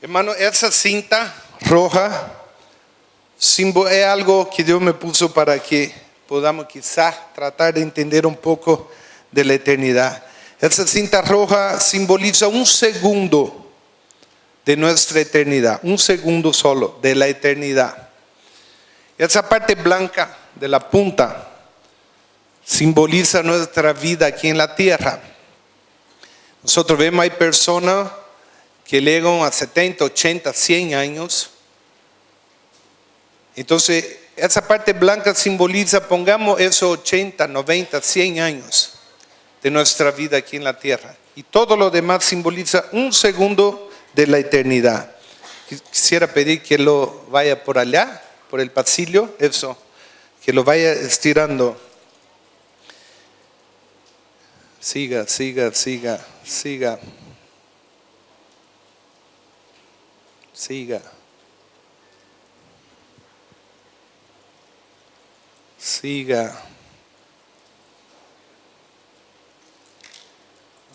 Hermano, esa cinta roja es algo que Dios me puso para que podamos quizás tratar de entender un poco de la eternidad. Esa cinta roja simboliza un segundo de nuestra eternidad, un segundo solo de la eternidad. Esa parte blanca de la punta simboliza nuestra vida aquí en la tierra. Nosotros vemos hay personas que llegan a 70, 80, 100 años. Entonces, esa parte blanca simboliza, pongamos esos 80, 90, 100 años de nuestra vida aquí en la tierra. Y todo lo demás simboliza un segundo de la eternidad. Quisiera pedir que lo vaya por allá, por el pasillo, eso, que lo vaya estirando. Siga. Siga.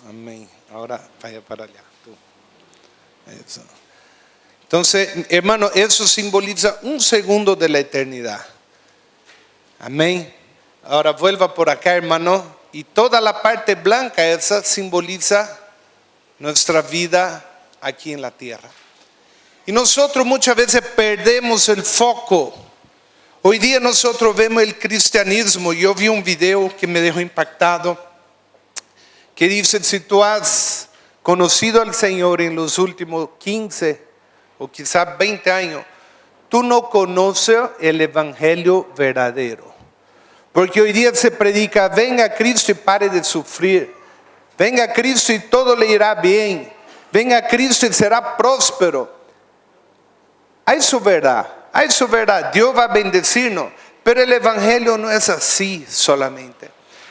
Amén. Ahora vaya para allá. Eso. Entonces, hermano, eso simboliza un segundo de la eternidad. Amén. Ahora vuelva por acá, hermano. Y toda la parte blanca esa simboliza nuestra vida aquí en la tierra. Y nosotros muchas veces perdemos el foco. Hoy día nosotros vemos el cristianismo. Yo vi un video que me dejó impactado, que dice: si tú has conocido al Señor en los últimos 15 o quizás 20 años, tú no conoces el evangelio verdadero. Porque hoy día se predica: venga a Cristo y pare de sufrir. Venga a Cristo y todo le irá bien. Venga a Cristo y será próspero. Hay su verdad, Dios va a bendecirnos, pero el evangelio no es así solamente.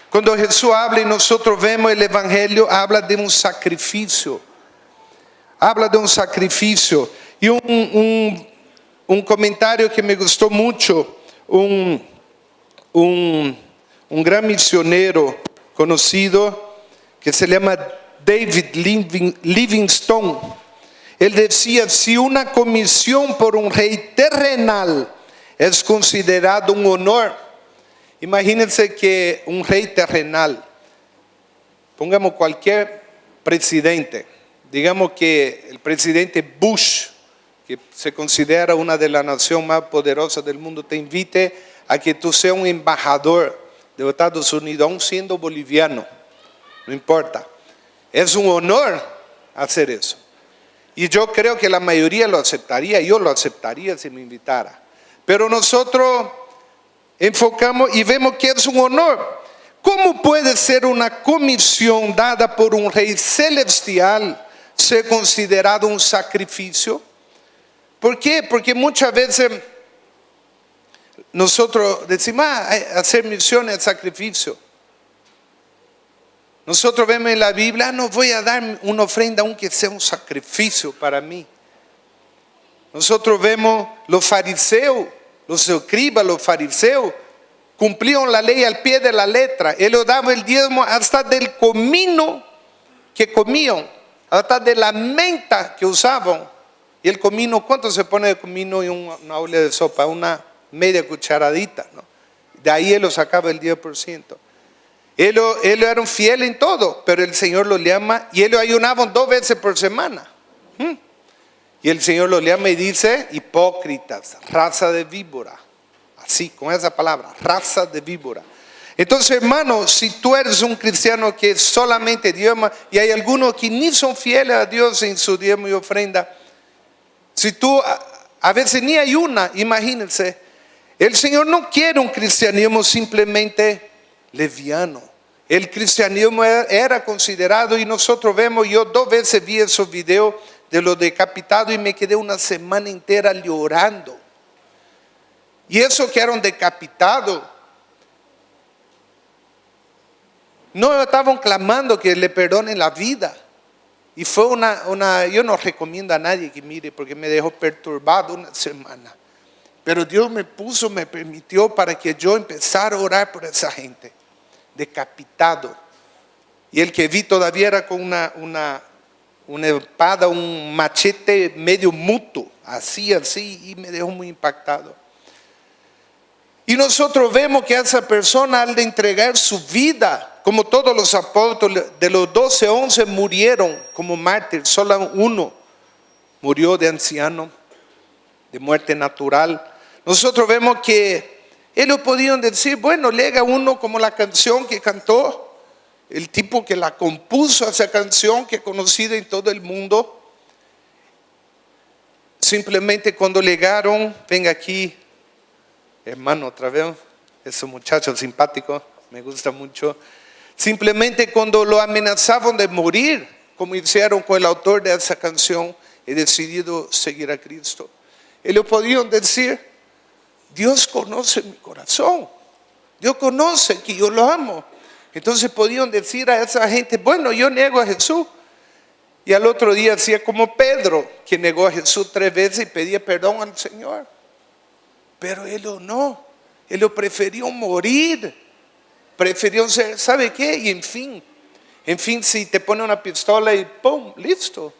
Cuando Jesús habla y nosotros vemos el evangelio, habla de un sacrificio. Y un comentario que me gustó mucho, un gran misionero conocido que se llama David Livingstone. Él decía: si una comisión por un rey terrenal es considerado un honor, imagínense que un rey terrenal, pongamos cualquier presidente, digamos que el presidente Bush, que se considera una de las naciones más poderosas del mundo, te invite a que tú seas un embajador de Estados Unidos, aún siendo boliviano, no importa. Es un honor hacer eso. Y yo creo que la mayoría lo aceptaría, yo lo aceptaría si me invitara. Pero nosotros enfocamos y vemos que es un honor. ¿Cómo puede ser una comisión dada por un rey celestial ser considerado un sacrificio? ¿Por qué? Porque muchas veces nosotros decimos: hacer misiones es sacrificio. Nosotros vemos en la Biblia: no voy a dar una ofrenda aunque sea un sacrificio para mí. Nosotros vemos los fariseos, los escribas, los fariseos cumplían la ley al pie de la letra. Ellos daban el diezmo hasta del comino que comían, hasta de la menta que usaban. Y el comino, ¿cuánto se pone de comino en una olla de sopa? Una media cucharadita, ¿no? De ahí ellos sacaban el 10%. Ellos eran fieles en todo, pero el Señor los llama, y ellos ayunaban 2 veces por semana. Y el Señor los llama y dice: hipócritas, raza de víbora. Así, con esa palabra, raza de víbora. Entonces, hermano, si tú eres un cristiano que solamente diezma, y hay algunos que ni son fieles a Dios en su diezmo y ofrenda, si tú a veces ni ayuna, imagínense, el Señor no quiere un cristianismo simplemente leviano. El cristianismo era considerado, y nosotros vemos, yo 2 veces vi esos videos de los decapitados y me quedé una semana entera llorando. Y esos que eran decapitados no estaban clamando que le perdonen la vida. Y fue yo no recomiendo a nadie que mire, porque me dejó perturbado una semana. Pero Dios me permitió para que yo empezara a orar por esa gente decapitado. Y el que vi todavía era con una espada, un machete medio mutuo, así, y me dejó muy impactado. Y nosotros vemos que esa persona, al de entregar su vida, como todos los apóstoles, de los 12, 11 murieron como mártires, solo uno murió de anciano, de muerte natural. Nosotros vemos que ellos podían decir, bueno, lega uno como la canción que cantó, el tipo que la compuso, esa canción que es conocida en todo el mundo. Simplemente cuando llegaron, venga aquí, hermano, otra vez, ese muchacho simpático, me gusta mucho. Simplemente cuando lo amenazaban de morir, como hicieron con el autor de esa canción, he decidido seguir a Cristo. Ellos podían decir, Dios conoce mi corazón, Dios conoce que yo lo amo. Entonces podían decir a esa gente, bueno, yo niego a Jesús. Y al otro día hacía como Pedro, que negó a Jesús 3 veces y pedía perdón al Señor. Pero ellos no, ellos prefirieron morir, prefirieron ser, ¿sabe qué? Y en fin, si te pone una pistola y ¡pum! Listo,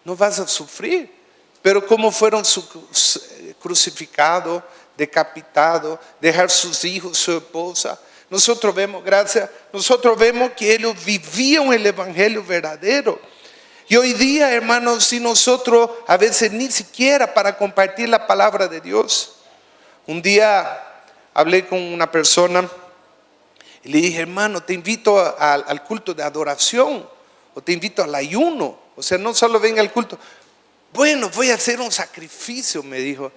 no vas a sufrir. Pero como fueron crucificados, decapitados, dejar sus hijos, su esposa. Nosotros vemos que ellos vivían el evangelio verdadero. Y hoy día, hermanos, si nosotros a veces ni siquiera para compartir la palabra de Dios. Un día hablé con una persona y le dije, hermano, te invito al culto de adoración o te invito al ayuno. O sea, no solo venga al culto. Bueno, voy a hacer un sacrificio, me dijo.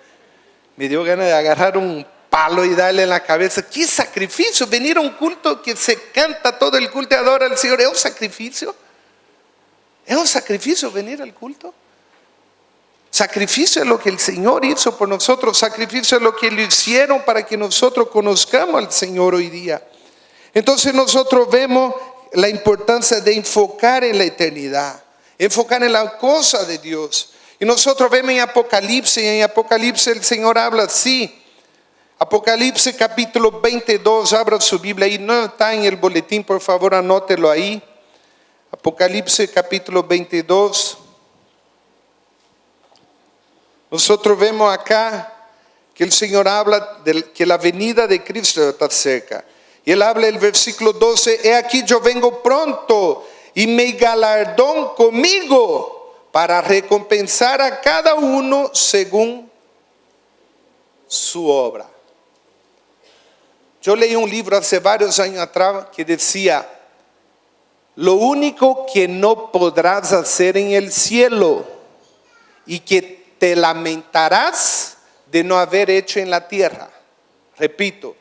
Me dio ganas de agarrar un palo y darle en la cabeza. ¿Qué sacrificio? Venir a un culto que se canta todo el culto y adora al Señor. ¿Es un sacrificio? ¿Es un sacrificio venir al culto? Sacrificio es lo que el Señor hizo por nosotros. Sacrificio es lo que le hicieron para que nosotros conozcamos al Señor hoy día. Entonces nosotros vemos la importancia de enfocar en la eternidad, enfocar en la cosa de Dios. Y nosotros vemos en Apocalipsis el Señor habla así. Apocalipsis capítulo 22, abra su Biblia ahí, no está en el boletín, por favor anótelo ahí. Apocalipsis capítulo 22. Nosotros vemos acá que el Señor habla de que la venida de Cristo está cerca. Y Él habla el versículo 12, he aquí yo vengo pronto y mi galardón conmigo para recompensar a cada uno según su obra. Yo leí un libro hace varios años atrás que decía, lo único que no podrás hacer en el cielo y que te lamentarás de no haber hecho en la tierra. Repito,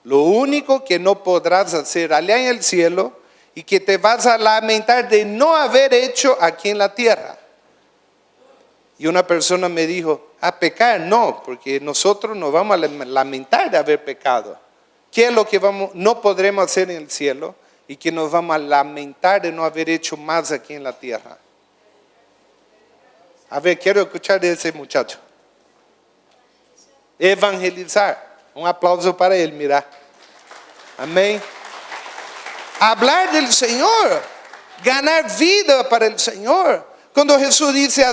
lo único que no podrás hacer allá en el cielo y que te vas a lamentar de no haber hecho aquí en la tierra. Y una persona me dijo, pecar no, porque nosotros nos vamos a lamentar de haber pecado. ¿Qué es lo que no podremos hacer en el cielo y que nos vamos a lamentar de no haber hecho más aquí en la tierra? A ver, quiero escuchar de ese muchacho. Evangelizar. Un aplauso para él, mira. Amén. Hablar del Señor. Ganar vida para el Señor. Cuando Jesús dice,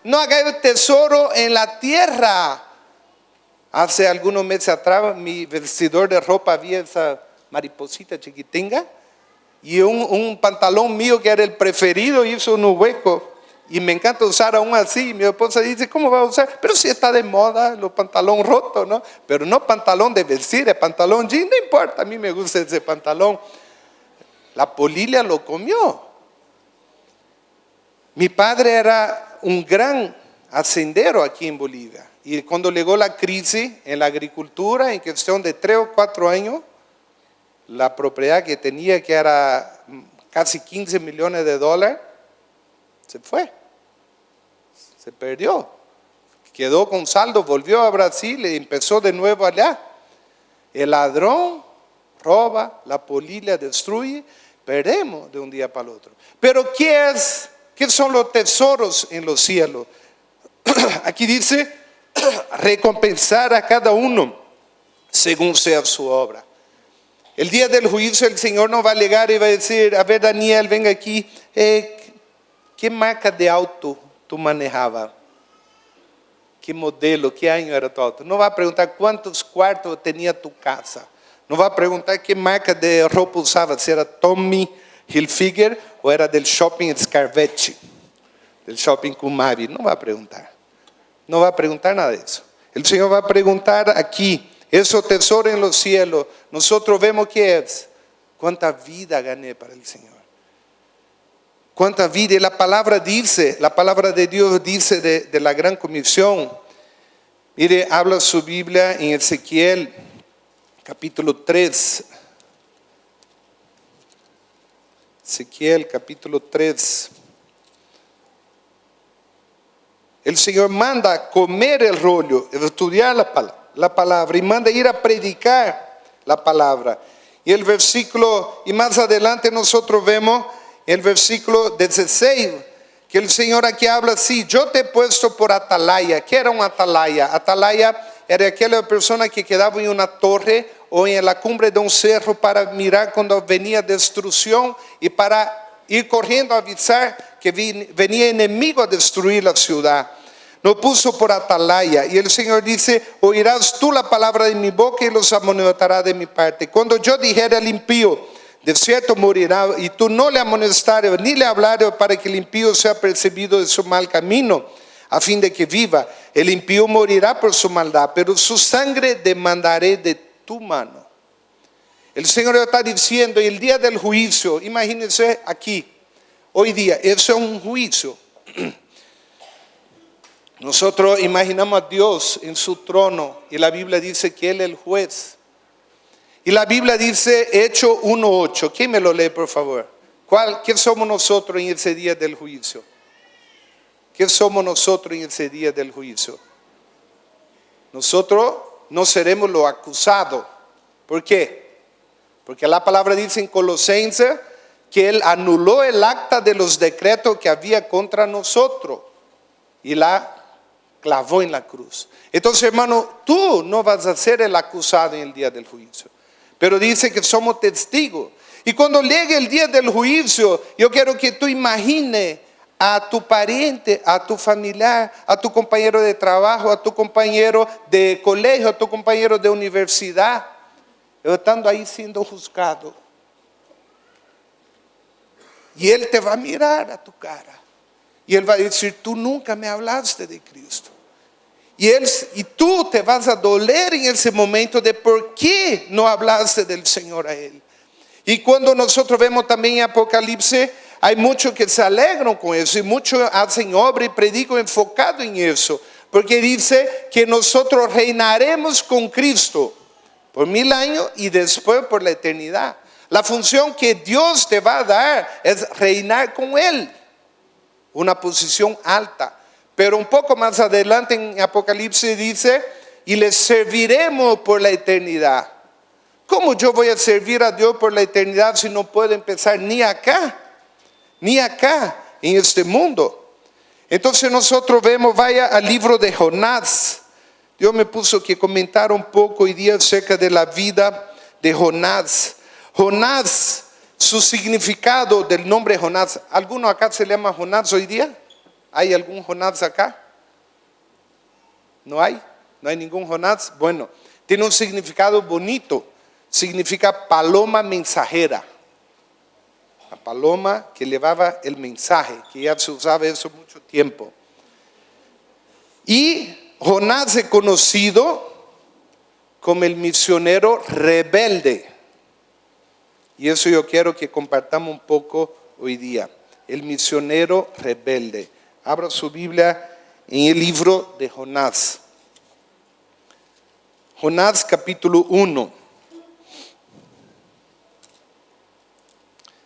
no hagáis tesoro en la tierra. Hace algunos meses atrás, mi vestidor de ropa había esa mariposita chiquitinga. Y un pantalón mío que era el preferido hizo un hueco. Y me encanta usar aún así. Mi esposa dice, ¿cómo va a usar? Pero si está de moda, los pantalones rotos, ¿no? Pero no pantalón de vestir, es pantalón jean, no importa, a mí me gusta ese pantalón. La polilla lo comió. Mi padre era un gran hacendero aquí en Bolivia. Y cuando llegó la crisis en la agricultura, en cuestión de 3 o 4 años, la propiedad que tenía, que era casi $15 millones, se fue. Se perdió, quedó con saldo, volvió a Brasil y empezó de nuevo allá. El ladrón roba, la polilla destruye, perdemos de un día para el otro. Pero ¿qué son los tesoros en los cielos? Aquí dice, recompensar a cada uno según sea su obra. El día del juicio el Señor nos va a llegar y va a decir, a ver Daniel, venga aquí, ¿qué ¿qué marca de auto tú manejabas? ¿Qué modelo, qué año era tu auto? No va a preguntar cuántos cuartos tenía tu casa. No va a preguntar qué marca de ropa usaba, si era Tommy Hilfiger o era del shopping Scarvecchi, del shopping Kumari. No va a preguntar. No va a preguntar nada de eso. El Señor va a preguntar aquí, eso tesoro en los cielos. Nosotros vemos qué es. ¿Cuánta vida gané para el Señor? ¿Cuánta vida? Y la palabra dice, la palabra de Dios dice de la gran comisión. Mire, habla su Biblia en Ezequiel, capítulo 3. Ezequiel, capítulo 3. El Señor manda comer el rollo, estudiar la palabra y manda ir a predicar la palabra. Y el versículo, y más adelante nosotros vemos el versículo 16, que el Señor aquí habla así: yo te he puesto por atalaya. ¿Qué era un atalaya? Atalaya era aquella persona que quedaba en una torre o en la cumbre de un cerro para mirar cuando venía destrucción y para ir corriendo a avisar que venía enemigo a destruir la ciudad. Nos puso por atalaya. Y el Señor dice: oirás tú la palabra de mi boca y los amonestarás de mi parte. Cuando yo dijera al impío, de cierto morirá, y tú no le amonestares ni le hablares para que el impío sea percibido de su mal camino, a fin de que viva. El impío morirá por su maldad, pero su sangre demandaré de tu mano. El Señor está diciendo, y el día del juicio, imagínense aquí, hoy día, eso es un juicio. Nosotros imaginamos a Dios en su trono y la Biblia dice que Él es el juez. Y la Biblia dice, Hechos 1:8. ¿Quién me lo lee, por favor? ¿Qué somos nosotros en ese día del juicio? ¿Qué somos nosotros en ese día del juicio? Nosotros no seremos los acusados. ¿Por qué? Porque la palabra dice en Colosenses que Él anuló el acta de los decretos que había contra nosotros y la clavó en la cruz. Entonces, hermano, tú no vas a ser el acusado en el día del juicio, pero dice que somos testigos. Y cuando llegue el día del juicio, yo quiero que tú imagines a tu pariente, a tu familiar, a tu compañero de trabajo, a tu compañero de colegio, a tu compañero de universidad, estando ahí siendo juzgado. Y él te va a mirar a tu cara. Y él va a decir, tú nunca me hablaste de Cristo. Y tú te vas a doler en ese momento de por qué no hablaste del Señor a Él. Y cuando nosotros vemos también en Apocalipsis, hay muchos que se alegran con eso y muchos hacen obra y predican enfocado en eso. Porque dice que nosotros reinaremos con Cristo por 1000 años y después por la eternidad. La función que Dios te va a dar es reinar con Él. Una posición alta. Pero un poco más adelante en Apocalipsis dice, y les serviremos por la eternidad. ¿Cómo yo voy a servir a Dios por la eternidad si no puedo empezar ni acá en este mundo? Entonces nosotros vemos, vaya al libro de Jonás. Dios me puso que comentar un poco hoy día acerca de la vida de Jonás. Jonás, su significado del nombre Jonás. ¿Alguno acá se llama Jonás hoy día? ¿Hay algún Jonás acá? ¿No hay? ¿No hay ningún Jonás? Bueno, tiene un significado bonito. Significa paloma mensajera. La paloma que llevaba el mensaje, que ya se usaba eso mucho tiempo. Y Jonás es conocido como el misionero rebelde. Y eso yo quiero que compartamos un poco hoy día. El misionero rebelde. Abra su Biblia en el libro de Jonás. Jonás capítulo 1.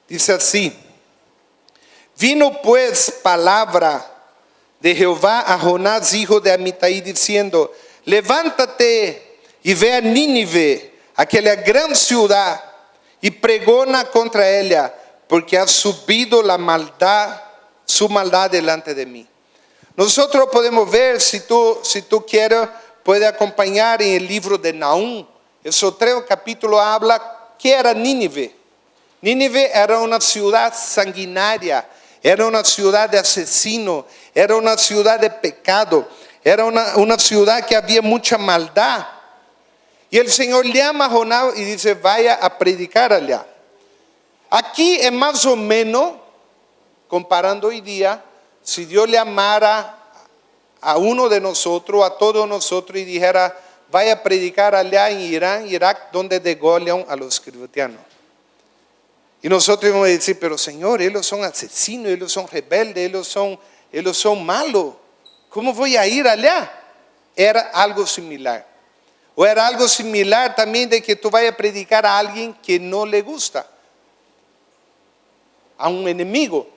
Dice así: vino pues palabra de Jehová a Jonás, hijo de Amitai, diciendo: levántate y ve a Nínive, aquella gran ciudad, y pregona contra ella, porque ha subido su maldad delante de mí. Nosotros podemos ver, si tú quieres, puede acompañar en el libro de Nahum. El 3 capítulo habla que era Nínive. Nínive era una ciudad sanguinaria, era una ciudad de asesinos, era una ciudad de pecado, era una ciudad que había mucha maldad. Y el Señor llama a Jonás y dice, vaya a predicar allá. Aquí es más o menos, comparando hoy día, si Dios le amara a uno de nosotros, a todos nosotros, y dijera, vaya a predicar allá en Irán, Irak, donde degollan a los cristianos. Y nosotros íbamos a decir, pero Señor, ellos son asesinos, ellos son rebeldes, ellos son malos. ¿Cómo voy a ir allá? Era algo similar. O era algo similar también de que tú vayas a predicar a alguien que no le gusta, a un enemigo.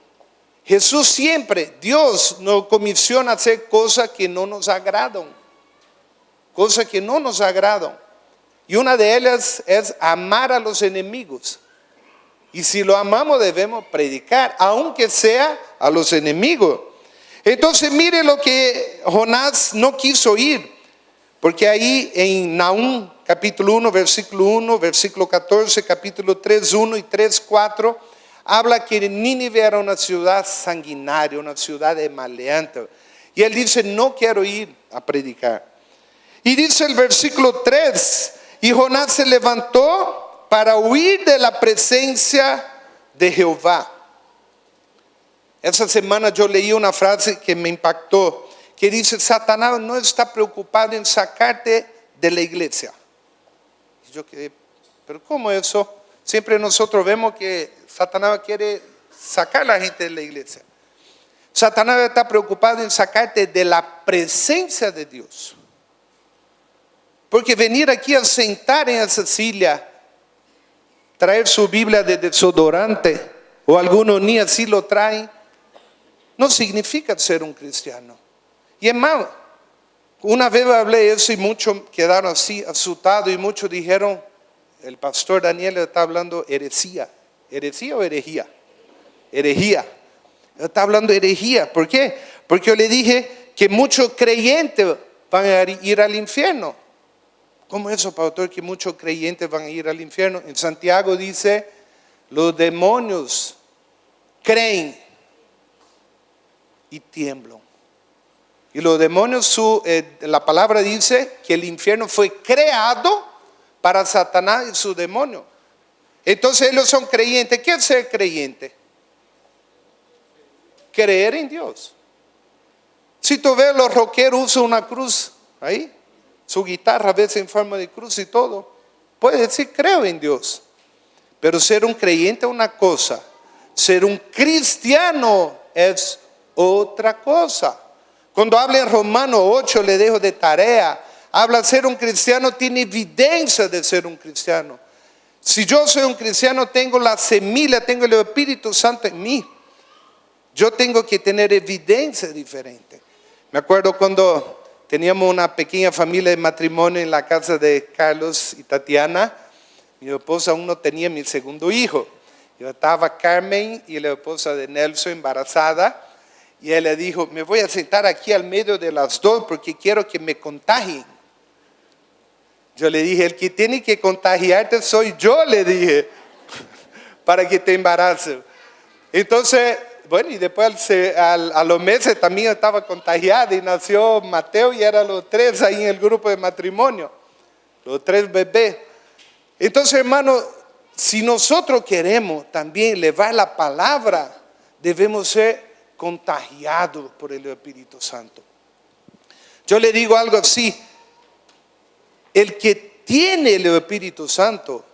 Jesús siempre, Dios nos comisiona a hacer cosas que no nos agradan. Cosas que no nos agradan. Y una de ellas es amar a los enemigos. Y si lo amamos debemos predicar, aunque sea a los enemigos. Entonces mire lo que Jonás no quiso ir. Porque ahí en Nahum capítulo 1, versículo 1, versículo 14, capítulo 3, 1 y 3, 4, habla que Nínive era una ciudad sanguinaria, una ciudad de maleante. Y él dice, no quiero ir a predicar. Y dice el versículo 3, y Jonás se levantó para huir de la presencia de Jehová. Esa semana yo leí una frase que me impactó, que dice, Satanás no está preocupado en sacarte de la iglesia. Y yo quedé, pero ¿cómo eso? Siempre nosotros vemos que Satanás quiere sacar a la gente de la iglesia. Satanás está preocupado en sacarte de la presencia de Dios. Porque venir aquí a sentar en esa silla, traer su Biblia de desodorante, o algunos ni así lo traen, no significa ser un cristiano. Y es más, una vez hablé eso y muchos quedaron así asustados y muchos dijeron, el pastor Daniel está hablando herejía. ¿Herejía o herejía? Herejía. Está hablando herejía. ¿Por qué? Porque yo le dije que muchos creyentes van a ir al infierno. ¿Cómo es eso, pastor, que muchos creyentes van a ir al infierno? En Santiago dice, los demonios creen y tiemblan. Y los demonios, la palabra dice que el infierno fue creado para Satanás y su demonio. Entonces ellos son creyentes. ¿Qué es ser creyente? Creer en Dios. Si tú ves, los rockeros usan una cruz ahí, su guitarra a veces en forma de cruz y todo. Puede decir, creo en Dios. Pero ser un creyente es una cosa, ser un cristiano es otra cosa. Cuando habla en Romanos 8, le dejo de tarea, habla ser un cristiano, tiene evidencia de ser un cristiano. Si yo soy un cristiano, tengo la semilla, tengo el Espíritu Santo en mí. Yo tengo que tener evidencia diferente. Me acuerdo cuando teníamos una pequeña familia de matrimonio en la casa de Carlos y Tatiana. Mi esposa aún no tenía mi segundo hijo. Yo estaba Carmen y la esposa de Nelson embarazada. Y él le dijo, me voy a sentar aquí al medio de las dos porque quiero que me contagien. Yo le dije, el que tiene que contagiarte soy yo, le dije, para que te embaraces. Entonces, bueno, y después a los meses también estaba contagiada y nació Mateo y eran los tres ahí en el grupo de matrimonio, los tres bebés. Entonces, hermano, si nosotros queremos también llevar la palabra, debemos ser contagiados por el Espíritu Santo. Yo le digo algo así, el que tiene el Espíritu Santo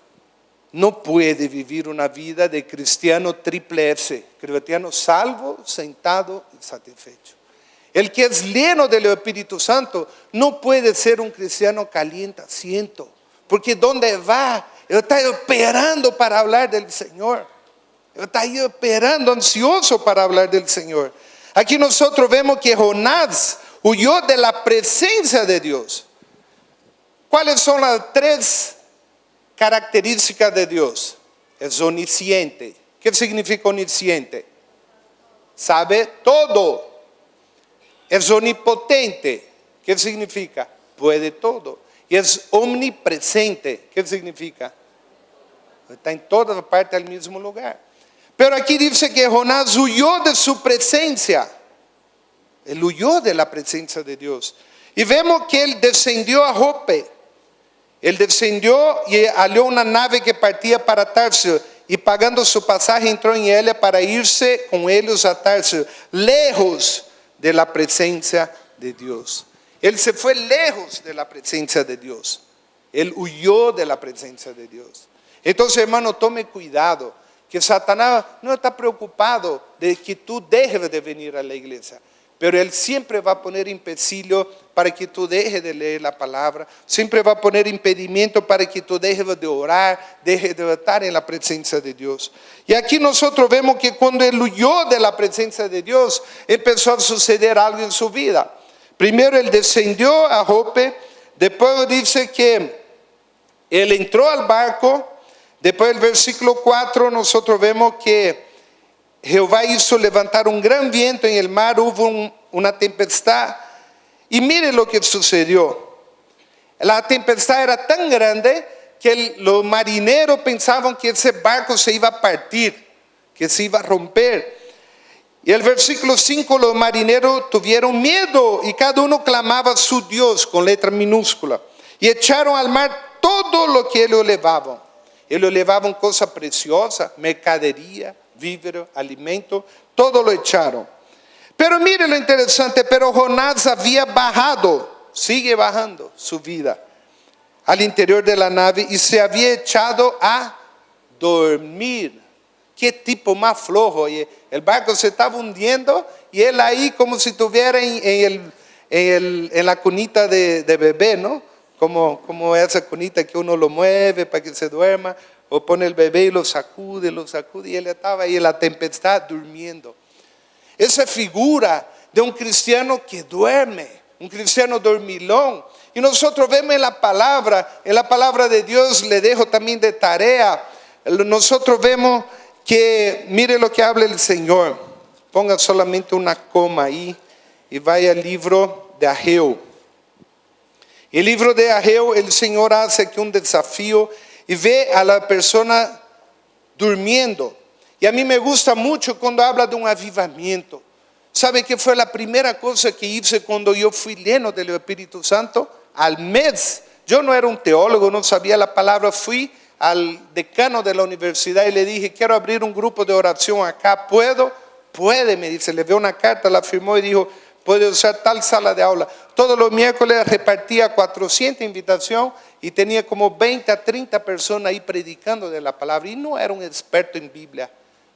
no puede vivir una vida de cristiano triple S, cristiano salvo, sentado y satisfecho. El que es lleno del Espíritu Santo no puede ser un cristiano caliente asiento, porque donde va, él está esperando para hablar del Señor. Está ahí esperando, ansioso para hablar del Señor. Aquí nosotros vemos que Jonás huyó de la presencia de Dios. ¿Cuáles son las tres características de Dios? Es omnisciente. ¿Qué significa omnisciente? Sabe todo. Es omnipotente. ¿Qué significa? Puede todo. Y es omnipresente. ¿Qué significa? Está en todas partes del mismo lugar. Pero aquí dice que Jonás huyó de su presencia. Él huyó de la presencia de Dios. Y vemos que él descendió a Jope. Él descendió y halló una nave que partía para Tarso. Y pagando su pasaje entró en ella para irse con ellos a Tarso, lejos de la presencia de Dios. Él se fue lejos de la presencia de Dios. Él huyó de la presencia de Dios. Entonces, hermano, tome cuidado, que Satanás no está preocupado de que tú dejes de venir a la iglesia, pero él siempre va a poner empecillo para que tú dejes de leer la palabra, siempre va a poner impedimento para que tú dejes de orar, dejes de estar en la presencia de Dios. Y aquí nosotros vemos que cuando él huyó de la presencia de Dios, empezó a suceder algo en su vida. Primero él descendió a Jope, después dice que él entró al barco. Después del versículo 4 nosotros vemos que Jehová hizo levantar un gran viento en el mar, hubo una tempestad. Y mire lo que sucedió. La tempestad era tan grande que los marineros pensaban que ese barco se iba a partir, que se iba a romper. Y el versículo 5, los marineros tuvieron miedo y cada uno clamaba a su Dios con letra minúscula. Y echaron al mar todo lo que ellos llevaban. Ellos llevaban cosas preciosas, mercadería, víveres, alimento, todo lo echaron. Pero mire lo interesante, pero Jonás había bajado, sigue bajando su vida al interior de la nave y se había echado a dormir. Qué tipo más flojo. Y el barco se estaba hundiendo y él ahí como si estuviera en la cunita de bebé, ¿no? Como esa cunita que uno lo mueve para que se duerma, o pone el bebé y lo sacude, y él estaba ahí en la tempestad durmiendo. Esa figura de un cristiano que duerme, un cristiano dormilón. Y nosotros vemos en la palabra de Dios, le dejo también de tarea, nosotros vemos que, mire lo que habla el Señor, ponga solamente una coma ahí y vaya al libro de Ageo. El libro de Ageo, el Señor hace aquí un desafío y ve a la persona durmiendo. Y a mí me gusta mucho cuando habla de un avivamiento. ¿Sabe qué fue la primera cosa que hice cuando yo fui lleno del Espíritu Santo? Al mes, yo no era un teólogo, no sabía la palabra, fui al decano de la universidad y le dije, quiero abrir un grupo de oración acá, ¿puedo? Puede, me dice, le dio una carta, la firmó y dijo, puede usar tal sala de aula. Todos los miércoles repartía 400 invitaciones y tenía como 20 a 30 personas ahí predicando de la palabra. Y no era un experto en Biblia,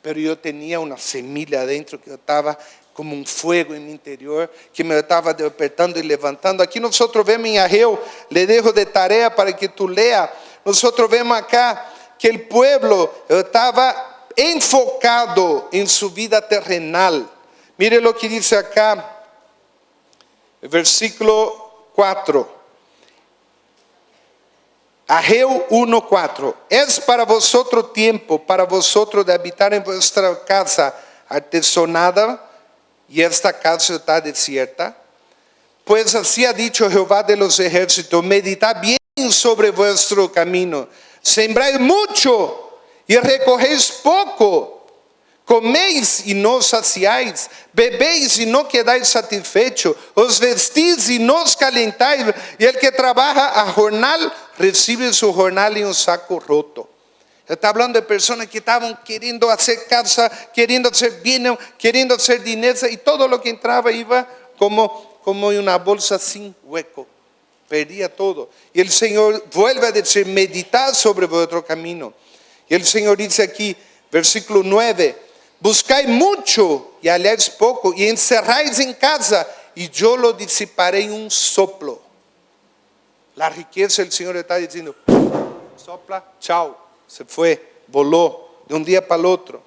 pero yo tenía una semilla adentro que yo estaba como un fuego en mi interior, que me estaba despertando y levantando. Aquí nosotros vemos en Ageo, le dejo de tarea para que tú leas. Nosotros vemos acá que el pueblo estaba enfocado en su vida terrenal. Mire lo que dice acá. Versículo 4. Ageo 1:4. Es para vosotros tiempo, para vosotros de habitar en vuestra casa artesonada, y esta casa está desierta. Pues así ha dicho Jehová de los ejércitos, meditad bien sobre vuestro camino, sembráis mucho y recogéis poco. Coméis y no saciáis, bebéis y no quedáis satisfechos, os vestís y no os calentáis, y el que trabaja a jornal recibe su jornal en un saco roto. Está hablando de personas que estaban queriendo hacer casa, queriendo hacer bien, queriendo hacer dinero, y todo lo que entraba iba como en una bolsa sin hueco, perdía todo. Y el Señor vuelve a decir, meditad sobre vuestro camino. Y el Señor dice aquí, versículo 9, buscáis mucho y halláis poco, y encerráis en casa, y yo lo disiparé en un soplo. La riqueza, el Señor está diciendo, sopla, chao, se fue, voló de un día para el otro.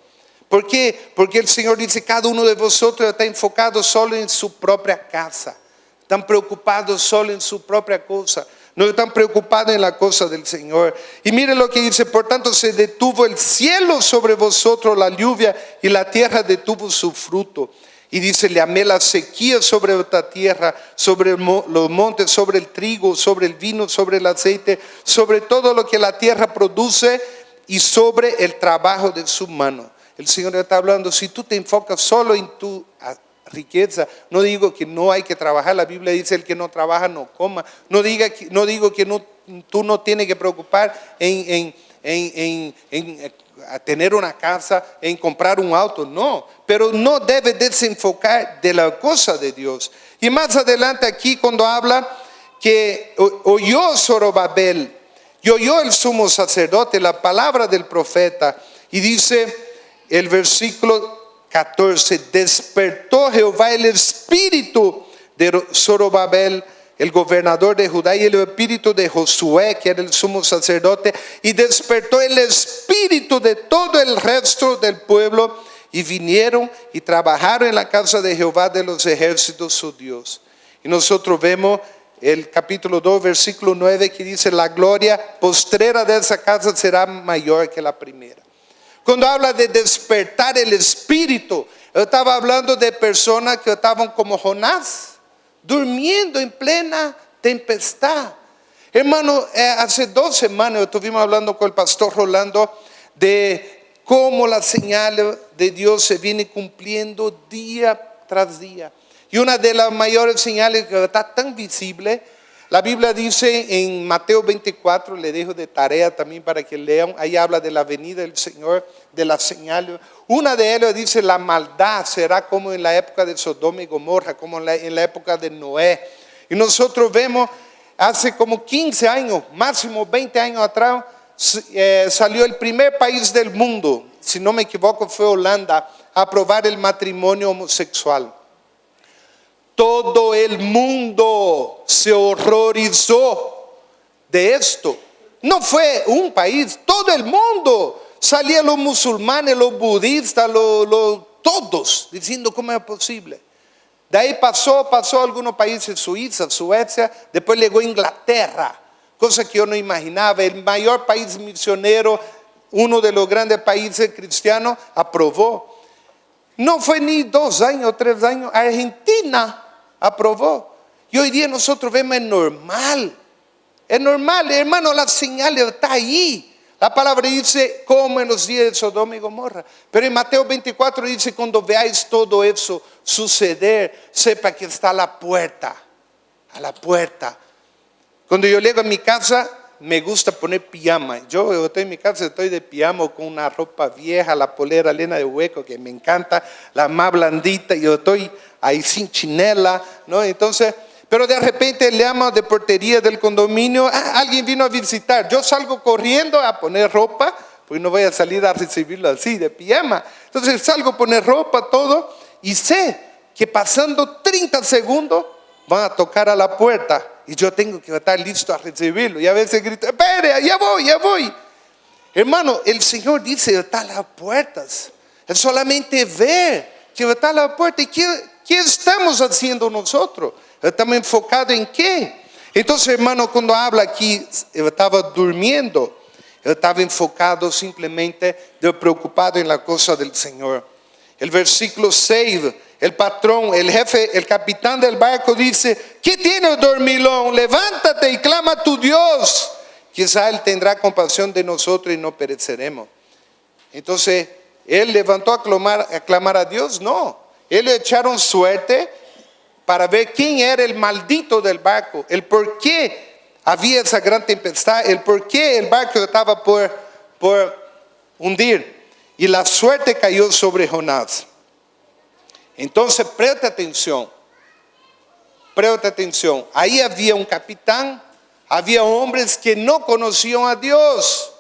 ¿Por qué? Porque el Señor dice, cada uno de vosotros está enfocado solo en su propia casa, están preocupados solo en su propia cosa, no están preocupados en la cosa del Señor. Y mire lo que dice, por tanto se detuvo el cielo sobre vosotros la lluvia, y la tierra detuvo su fruto. Y dice, le amé la sequía sobre esta tierra, sobre los montes, sobre el trigo, sobre el vino, sobre el aceite, sobre todo lo que la tierra produce, y sobre el trabajo de su mano. el Señor está hablando, si tú te enfocas solo en tu riqueza, no digo que no hay que trabajar, la Biblia dice el que no trabaja no coma, no digo que tú no tienes que preocupar en tener una casa, en comprar un auto, no, pero no debe desenfocar de la cosa de Dios. Y más adelante aquí cuando habla que oyó Zorobabel y oyó el sumo sacerdote la palabra del profeta, y dice el versículo 14, despertó Jehová el espíritu de Zorobabel, el gobernador de Judá, y el espíritu de Josué, que era el sumo sacerdote, y despertó el espíritu de todo el resto del pueblo, y vinieron y trabajaron en la casa de Jehová de los ejércitos, su Dios. Y nosotros vemos el capítulo 2, versículo 9, que dice, la gloria postrera de esa casa será mayor que la primera. Cuando habla de despertar el espíritu, yo estaba hablando de personas que estaban como Jonás, durmiendo en plena tempestad. Hermano, hace 2 semanas estuvimos hablando con el pastor Rolando de cómo la señal de Dios se viene cumpliendo día tras día. Y una de las mayores señales que está tan visible, la Biblia dice en Mateo 24, le dejo de tarea también para que lean, ahí habla de la venida del Señor, de la señal. Una de ellas dice, la maldad será como en la época de Sodoma y Gomorra, como en la época de Noé. Y nosotros vemos, hace como 15 años, máximo 20 años atrás, salió el primer país del mundo, si no me equivoco fue Holanda, a aprobar el matrimonio homosexual. Todo el mundo se horrorizó de esto. No fue un país, todo el mundo. Salían los musulmanes, los budistas, todos diciendo cómo es posible. De ahí pasó a algunos países, Suiza, Suecia, después llegó a Inglaterra, cosa que yo no imaginaba. El mayor país misionero, uno de los grandes países cristianos, aprobó. No fue ni 2 años, 3 años, Argentina aprobó. Y hoy día nosotros vemos es normal, hermano, la señal está ahí. La palabra dice como en los días de Sodoma y Gomorra. Pero en Mateo 24 dice, cuando veáis todo eso suceder, sepa que está a la puerta. Cuando yo llego a mi casa, me gusta poner pijama. Yo estoy en mi casa, estoy de pijama con una ropa vieja, la polera llena de hueco que me encanta, la más blandita, yo estoy ahí sin chinela, ¿no? Entonces, pero de repente le llamo de portería del condominio, alguien vino a visitar, yo salgo corriendo a poner ropa, porque no voy a salir a recibirlo así, de pijama. Entonces salgo a poner ropa, todo, y sé que pasando 30 segundos van a tocar a la puerta, y yo tengo que estar listo a recibirlo. Y a veces grito, espere, ya voy. Hermano, el Señor dice, está a las puertas. Es solamente ver que está a la puerta. ¿Y qué estamos haciendo nosotros? ¿Estamos enfocados en qué? Entonces, hermano, cuando habla aquí, estaba durmiendo. Estaba enfocado simplemente, preocupado en la cosa del Señor. El versículo 6, el patrón, el jefe, el capitán del barco dice, ¿qué tienes, dormilón? Levántate y clama a tu Dios. Quizá Él tendrá compasión de nosotros y no pereceremos. Entonces, ¿él levantó a clamar a Dios? No. Él le echaron suerte para ver quién era el maldito del barco, el por qué había esa gran tempestad, el por qué el barco estaba por hundir. Y la suerte cayó sobre Jonás. Entonces, presta atención. Ahí había un capitán, había hombres que no conocían a Dios,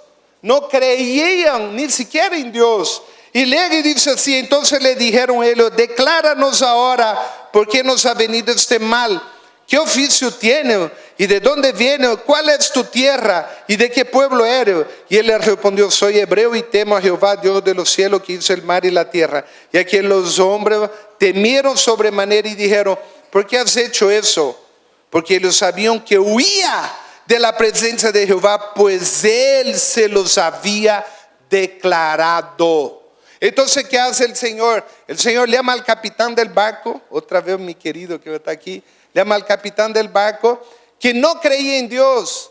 no creían ni siquiera en Dios. Y luego dice así, entonces le dijeron ellos, decláranos ahora por qué nos ha venido este mal. ¿Qué oficio tiene? ¿Y de dónde viene? ¿Cuál es tu tierra? ¿Y de qué pueblo eres? Y él le respondió, soy hebreo y temo a Jehová, Dios de los cielos, que hizo el mar y la tierra. Y aquí los hombres temieron sobremanera y dijeron, ¿por qué has hecho eso? Porque ellos sabían que huía de la presencia de Jehová, pues él se los había declarado. Entonces, ¿qué hace el Señor? El Señor llama al capitán del barco, otra vez mi querido que está aquí, llama al capitán del barco que no creía en Dios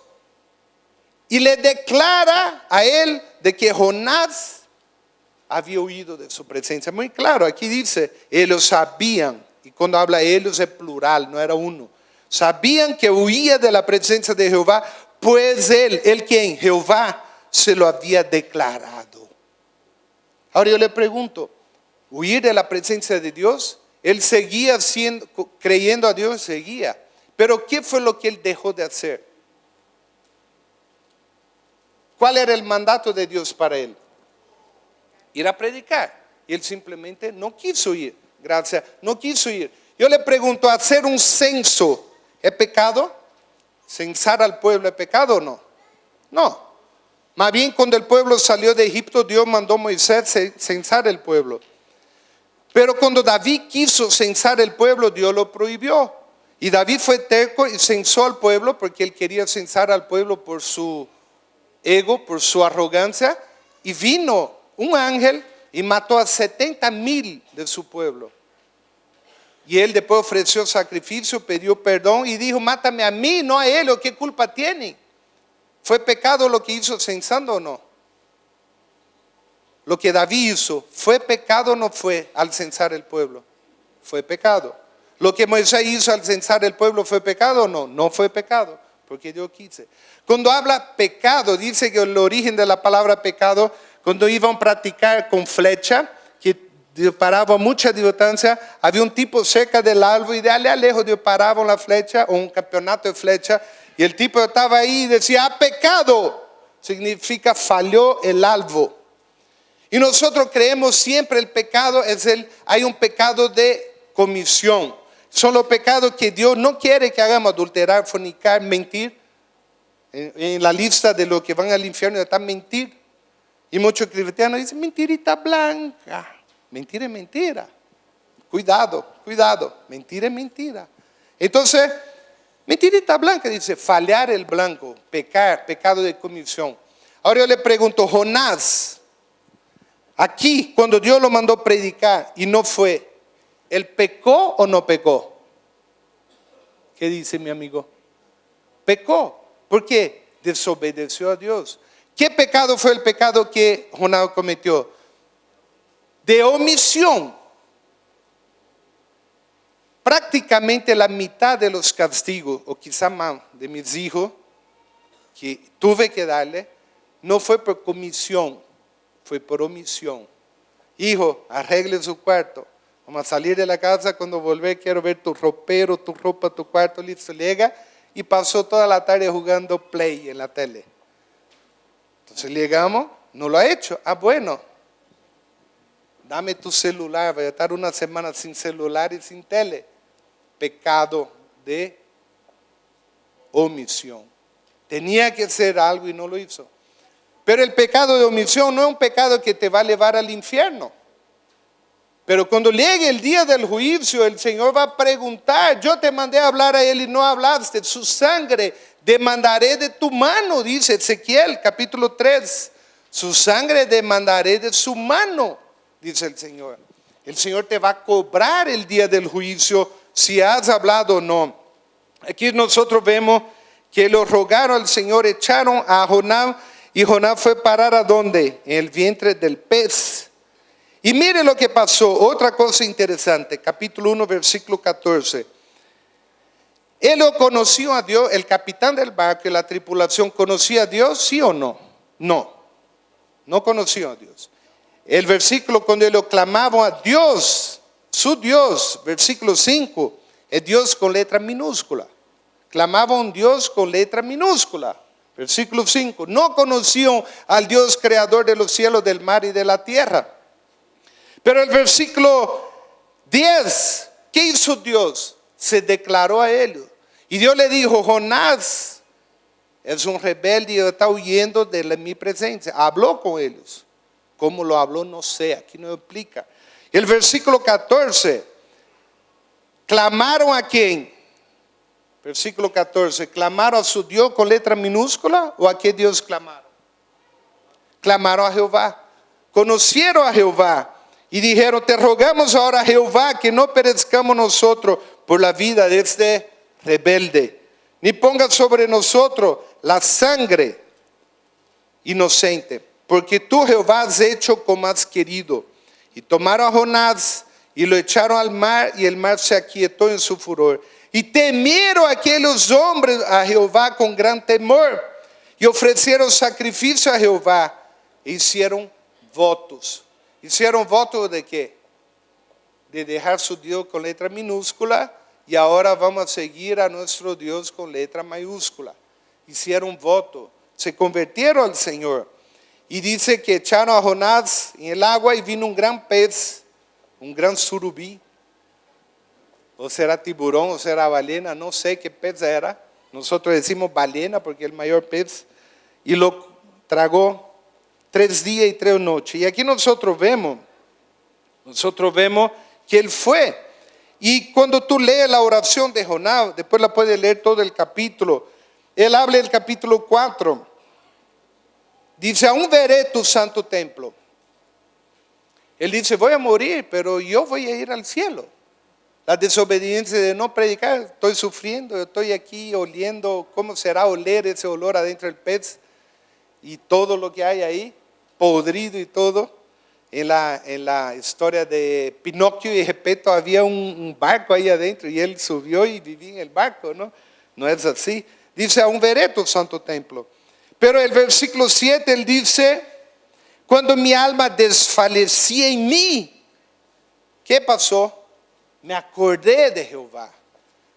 y le declara a él de que Jonás había huido de su presencia. Muy claro, aquí dice, ellos sabían, y cuando habla ellos es plural, no era uno. Sabían que huía de la presencia de Jehová, pues él quien, Jehová, se lo había declarado. Ahora yo le pregunto, ¿huir de la presencia de Dios? Él seguía creyendo a Dios, seguía. Pero ¿qué fue lo que él dejó de hacer? ¿Cuál era el mandato de Dios para él? Ir a predicar. Y él simplemente no quiso ir. Gracias, no quiso ir. Yo le pregunto, ¿hacer un censo es pecado? ¿Censar al pueblo es pecado o no? No. Más bien cuando el pueblo salió de Egipto, Dios mandó a Moisés censar el pueblo. Pero cuando David quiso censar el pueblo, Dios lo prohibió. Y David fue terco y censó al pueblo porque él quería censar al pueblo por su ego, por su arrogancia. Y vino un ángel y mató a 70,000 de su pueblo. Y él después ofreció sacrificio, pidió perdón y dijo, mátame a mí, no a él, ¿o qué culpa tiene? ¿Fue pecado lo que hizo censando o no? Lo que David hizo, ¿fue pecado o no fue al censar el pueblo? Fue pecado. Lo que Moisés hizo al censar el pueblo, ¿fue pecado o no? No fue pecado, porque Dios quiso. Cuando habla pecado, dice que el origen de la palabra pecado, cuando iban a practicar con flecha, que disparaba a mucha distancia, había un tipo cerca del alvo y de allá lejos disparaban la flecha, o un campeonato de flecha, y el tipo estaba ahí y decía, ha pecado, significa falló el alvo. Y nosotros creemos siempre el pecado hay un pecado de comisión. Son los pecados que Dios no quiere que hagamos: adulterar, fornicar, mentir. En la lista de los que van al infierno está mentir. Y muchos cristianos dicen, mentirita blanca. Mentira es mentira. Cuidado, mentira es mentira. Entonces, mentirita blanca dice, fallar el blanco, pecar, pecado de comisión. Ahora yo le pregunto, Jonás, aquí cuando Dios lo mandó predicar y no fue, ¿él pecó o no pecó? ¿Qué dice mi amigo? Pecó. ¿Por qué? Desobedeció a Dios. ¿Qué pecado fue el pecado que Jonás cometió? De omisión. Prácticamente la mitad de los castigos, o quizá más, de mis hijos, que tuve que darle, no fue por comisión, fue por omisión. Hijo, arregle su cuarto. Vamos a salir de la casa, cuando volver quiero ver tu ropero, tu ropa, tu cuarto listo. Llega y pasó toda la tarde jugando play en la tele. Entonces llegamos, no lo ha hecho. Ah, bueno, dame tu celular, voy a estar una semana sin celular y sin tele. Pecado de omisión. Tenía que hacer algo y no lo hizo. Pero el pecado de omisión no es un pecado que te va a llevar al infierno. Pero cuando llegue el día del juicio, el Señor va a preguntar, yo te mandé a hablar a él y no hablaste, su sangre demandaré de tu mano, dice Ezequiel capítulo 3. Su sangre demandaré de su mano, dice el Señor. El Señor te va a cobrar el día del juicio si has hablado o no. Aquí nosotros vemos que lo rogaron al Señor, echaron a Jonás y Jonás fue parar ¿a dónde? En el vientre del pez. Y mire lo que pasó, otra cosa interesante, capítulo 1, versículo 14. Él lo conoció a Dios, el capitán del barco y la tripulación, ¿conocía a Dios, sí o no? No conoció a Dios. El versículo cuando lo clamaban a Dios, su Dios, versículo 5, es Dios con letra minúscula. Clamaban a un Dios con letra minúscula. Versículo 5, no conoció al Dios creador de los cielos, del mar y de la tierra. Pero el versículo 10, ¿qué hizo Dios? Se declaró a ellos. Y Dios le dijo, Jonás es un rebelde y está huyendo de mi presencia. Habló con ellos. ¿Cómo lo habló? No sé, aquí no explica. El versículo 14, ¿clamaron a quién? Versículo 14, ¿clamaron a su Dios con letra minúscula o a qué Dios clamaron? Clamaron a Jehová. Conocieron a Jehová. Y dijeron, te rogamos ahora, Jehová, que no perezcamos nosotros por la vida de este rebelde, ni ponga sobre nosotros la sangre inocente. porque tú, Jehová, has hecho como has querido. Y tomaron a Jonás y lo echaron al mar, y el mar se aquietó en su furor. Y temieron aquellos hombres a Jehová con gran temor, y ofrecieron sacrificio a Jehová, e hicieron votos. ¿Hicieron votos de qué? De dejar su Dios con letra minúscula, y ahora vamos a seguir a nuestro Dios con letra mayúscula. Hicieron voto, se convirtieron al Señor. Y dice que echaron a Jonás en el agua, y vino un gran pez, un gran surubí, o será tiburón, o será balena, no sé qué pez era. Nosotros decimos balena porque es el mayor pez, y lo tragó 3 días y 3 noches. Y aquí nosotros vemos que él fue. Y cuando tú lees la oración de Jonás, después la puedes leer todo el capítulo. Él habla del capítulo 4. Dice, aún veré tu santo templo. Él dice, voy a morir, pero yo voy a ir al cielo. La desobediencia de no predicar, estoy sufriendo, estoy aquí oliendo, ¿cómo será oler ese olor adentro del pez? Y todo lo que hay ahí, podrido y todo. En la historia de Pinocchio y Gepetto había un barco ahí adentro, y él subió y vivía en el barco, ¿no? No es así. Dice, aún veré tu santo templo. Pero el versículo 7, él dice, cuando mi alma desfallecía en mí, ¿qué pasó? Me acordé de Jehová.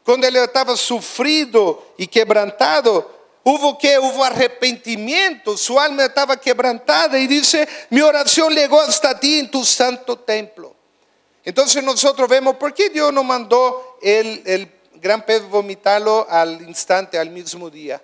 Cuando él estaba sufrido y quebrantado, hubo arrepentimiento, su alma estaba quebrantada, y dice, mi oración llegó hasta ti en tu santo templo. Entonces nosotros vemos, ¿por qué Dios no mandó el gran pez vomitarlo al instante, al mismo día?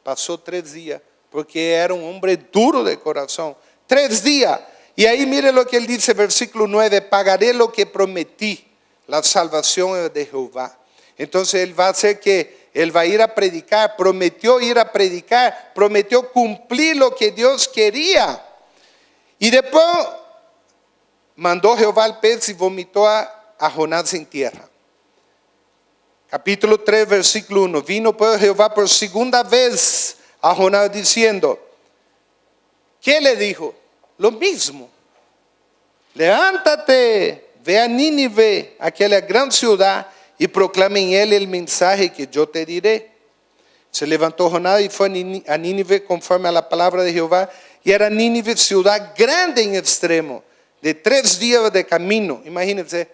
Pasó 3 días, porque era un hombre duro de corazón. 3 días. Y ahí mire lo que él dice, versículo 9, pagaré lo que prometí, la salvación de Jehová. Entonces él va a hacer que él va a ir a predicar, prometió ir a predicar, prometió cumplir lo que Dios quería. Y después mandó Jehová al pez y vomitó a Jonás en tierra. Capítulo 3, versículo 1. Vino pues Jehová por segunda vez a Jonás diciendo, ¿qué le dijo? Lo mismo. Levántate, ve a Nínive, aquella gran ciudad, y proclama en él el mensaje que yo te diré. Se levantó Jonás y fue a Nínive conforme a la palabra de Jehová. Y era Nínive ciudad grande en extremo, de 3 días de camino. Imagínense,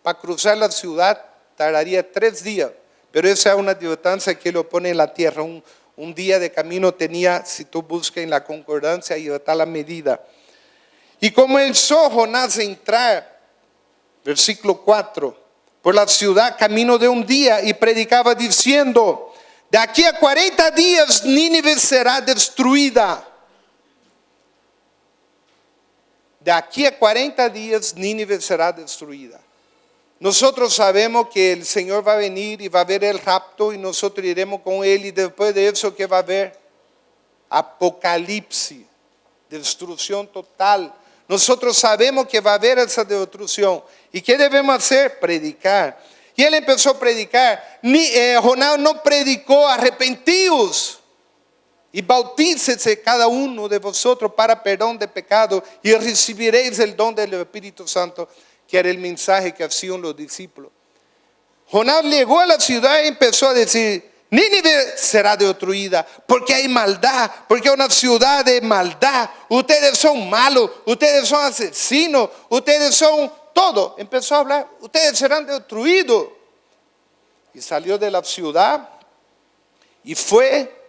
para cruzar la ciudad tardaría 3 días. Pero esa es una distancia que lo pone en la tierra. Un día de camino tenía, si tú buscas en la concordancia, ahí está la medida. Y comenzó Jonás a entrar, versículo 4, por la ciudad camino de un día, y predicaba diciendo, de aquí a 40 días Nínive será destruida. De aquí a 40 días Nínive será destruida. Nosotros sabemos que el Señor va a venir y va a haber el rapto, y nosotros iremos con Él, y después de eso, ¿qué va a haber? Apocalipsis, destrucción total. Nosotros sabemos que va a haber esa destrucción. ¿Y qué debemos hacer? Predicar. Y él empezó a predicar. Jonás no predicó, arrepentíos y bautícese cada uno de vosotros para perdón de pecado, y recibiréis el don del Espíritu Santo, que era el mensaje que hacían los discípulos. Jonás llegó a la ciudad y empezó a decir, Nínive será destruida porque hay maldad, porque es una ciudad de maldad. Ustedes son malos, ustedes son asesinos, ustedes son todo. Empezó a hablar, ustedes serán destruidos. Y salió de la ciudad y fue.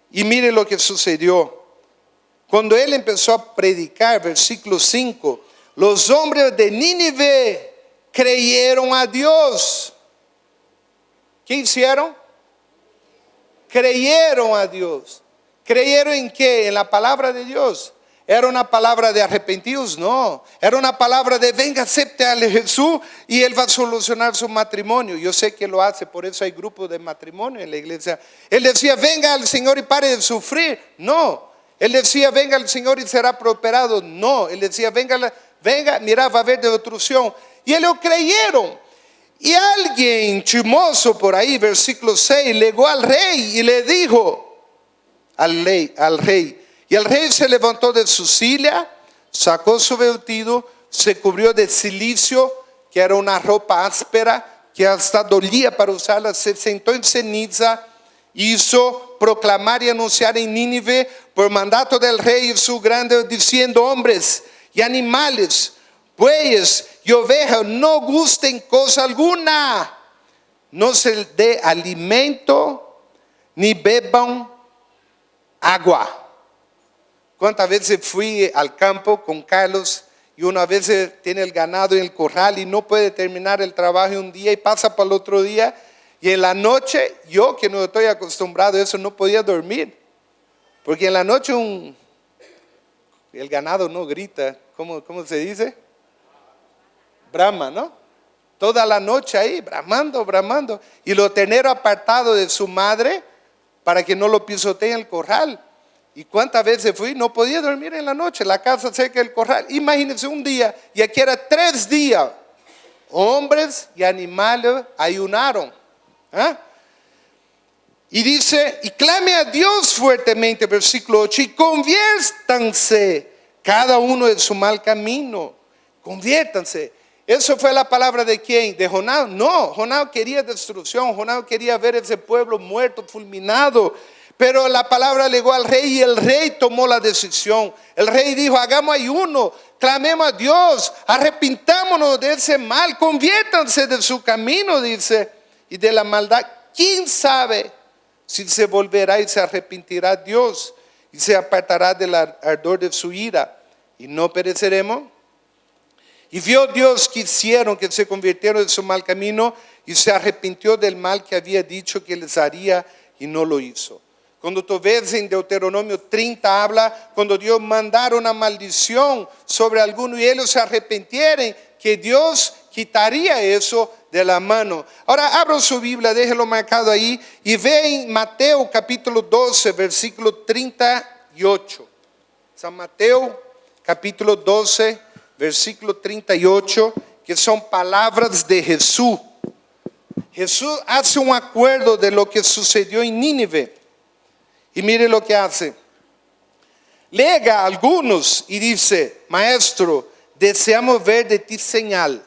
Y mire lo que sucedió. Cuando él empezó a predicar, versículo 5, los hombres de Nínive creyeron a Dios. ¿Qué hicieron? Creyeron a Dios. ¿Creyeron en qué? En la palabra de Dios. ¿Era una palabra de arrepentidos? No. Era una palabra de venga, acepte a Jesús y Él va a solucionar su matrimonio. Yo sé que lo hace, por eso hay grupos de matrimonio en la iglesia. Él decía, venga al Señor y pare de sufrir. No. Él decía, venga al Señor y será prosperado. No. Él decía, venga, mira, va a haber destrucción. Y ellos creyeron. Y alguien chismoso por ahí, versículo 6, llegó al rey y le dijo al rey, Y el rey se levantó de su silla, sacó su vestido, se cubrió de cilicio, que era una ropa áspera, que hasta dolía para usarla, se sentó en ceniza, hizo proclamar y anunciar en Nínive por mandato del rey y su grande, diciendo: hombres y animales, bueyes y ovejas, no gusten cosa alguna, no se dé alimento ni beban agua. ¿Cuántas veces fui al campo con Carlos y una vez tiene el ganado en el corral y no puede terminar el trabajo un día y pasa para el otro día? Y en la noche, yo que no estoy acostumbrado a eso, no podía dormir. Porque en la noche el ganado no grita, ¿cómo se dice? Brama, ¿no? Toda la noche ahí, bramando. Y lo tener apartado de su madre para que no lo pisotee en el corral. ¿Y cuántas veces fui? No podía dormir en la noche, la casa cerca del corral. Imagínense un día, y aquí era 3 días, hombres y animales ayunaron. ¿Ah? Y dice: y clame a Dios fuertemente, versículo 8, y conviértanse cada uno de su mal camino. Conviértanse. ¿Eso fue la palabra de quién? ¿De Jonás? No, Jonás quería destrucción, Jonás quería ver ese pueblo muerto, fulminado. Pero la palabra llegó al rey y el rey tomó la decisión. El rey dijo: hagamos ayuno, clamemos a Dios, arrepintámonos de ese mal, conviértanse de su camino, dice, y de la maldad. ¿Quién sabe si se volverá y se arrepentirá Dios y se apartará del ardor de su ira y no pereceremos? Y vio Dios que hicieron, que se convirtieron de su mal camino, y se arrepintió del mal que había dicho que les haría y no lo hizo. Cuando tú ves en Deuteronomio 30 habla, cuando Dios mandara una maldición sobre alguno y ellos se arrepintieran, que Dios quitaría eso de la mano. Ahora abro su Biblia, déjelo marcado ahí y ve en Mateo capítulo 12, versículo 38. San Mateo capítulo 12, versículo 38, que son palabras de Jesús. Jesús hace un acuerdo de lo que sucedió en Nínive. Y mire lo que hace. Llega a algunos y dice: maestro, deseamos ver de ti señal.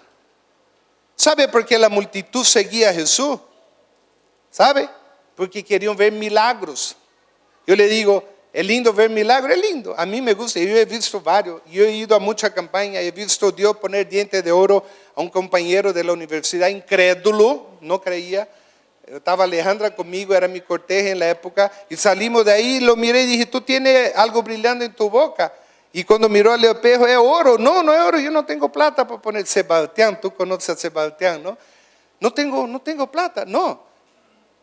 ¿Sabe por qué la multitud seguía a Jesús? ¿Sabe? Porque querían ver milagros. Yo le digo: es lindo ver milagros, es lindo. A mí me gusta, yo he visto varios. Yo he ido a muchas campañas, he visto Dios poner dientes de oro a un compañero de la universidad incrédulo, no creía. Estaba Alejandra conmigo, era mi cortejo en la época, y salimos de ahí, lo miré y dije: tú tienes algo brillando en tu boca. Y cuando miró al espejo: es oro. No, no es oro, yo no tengo plata para poner. Sebastián, tú conoces a Sebastián, ¿no? No tengo plata, no.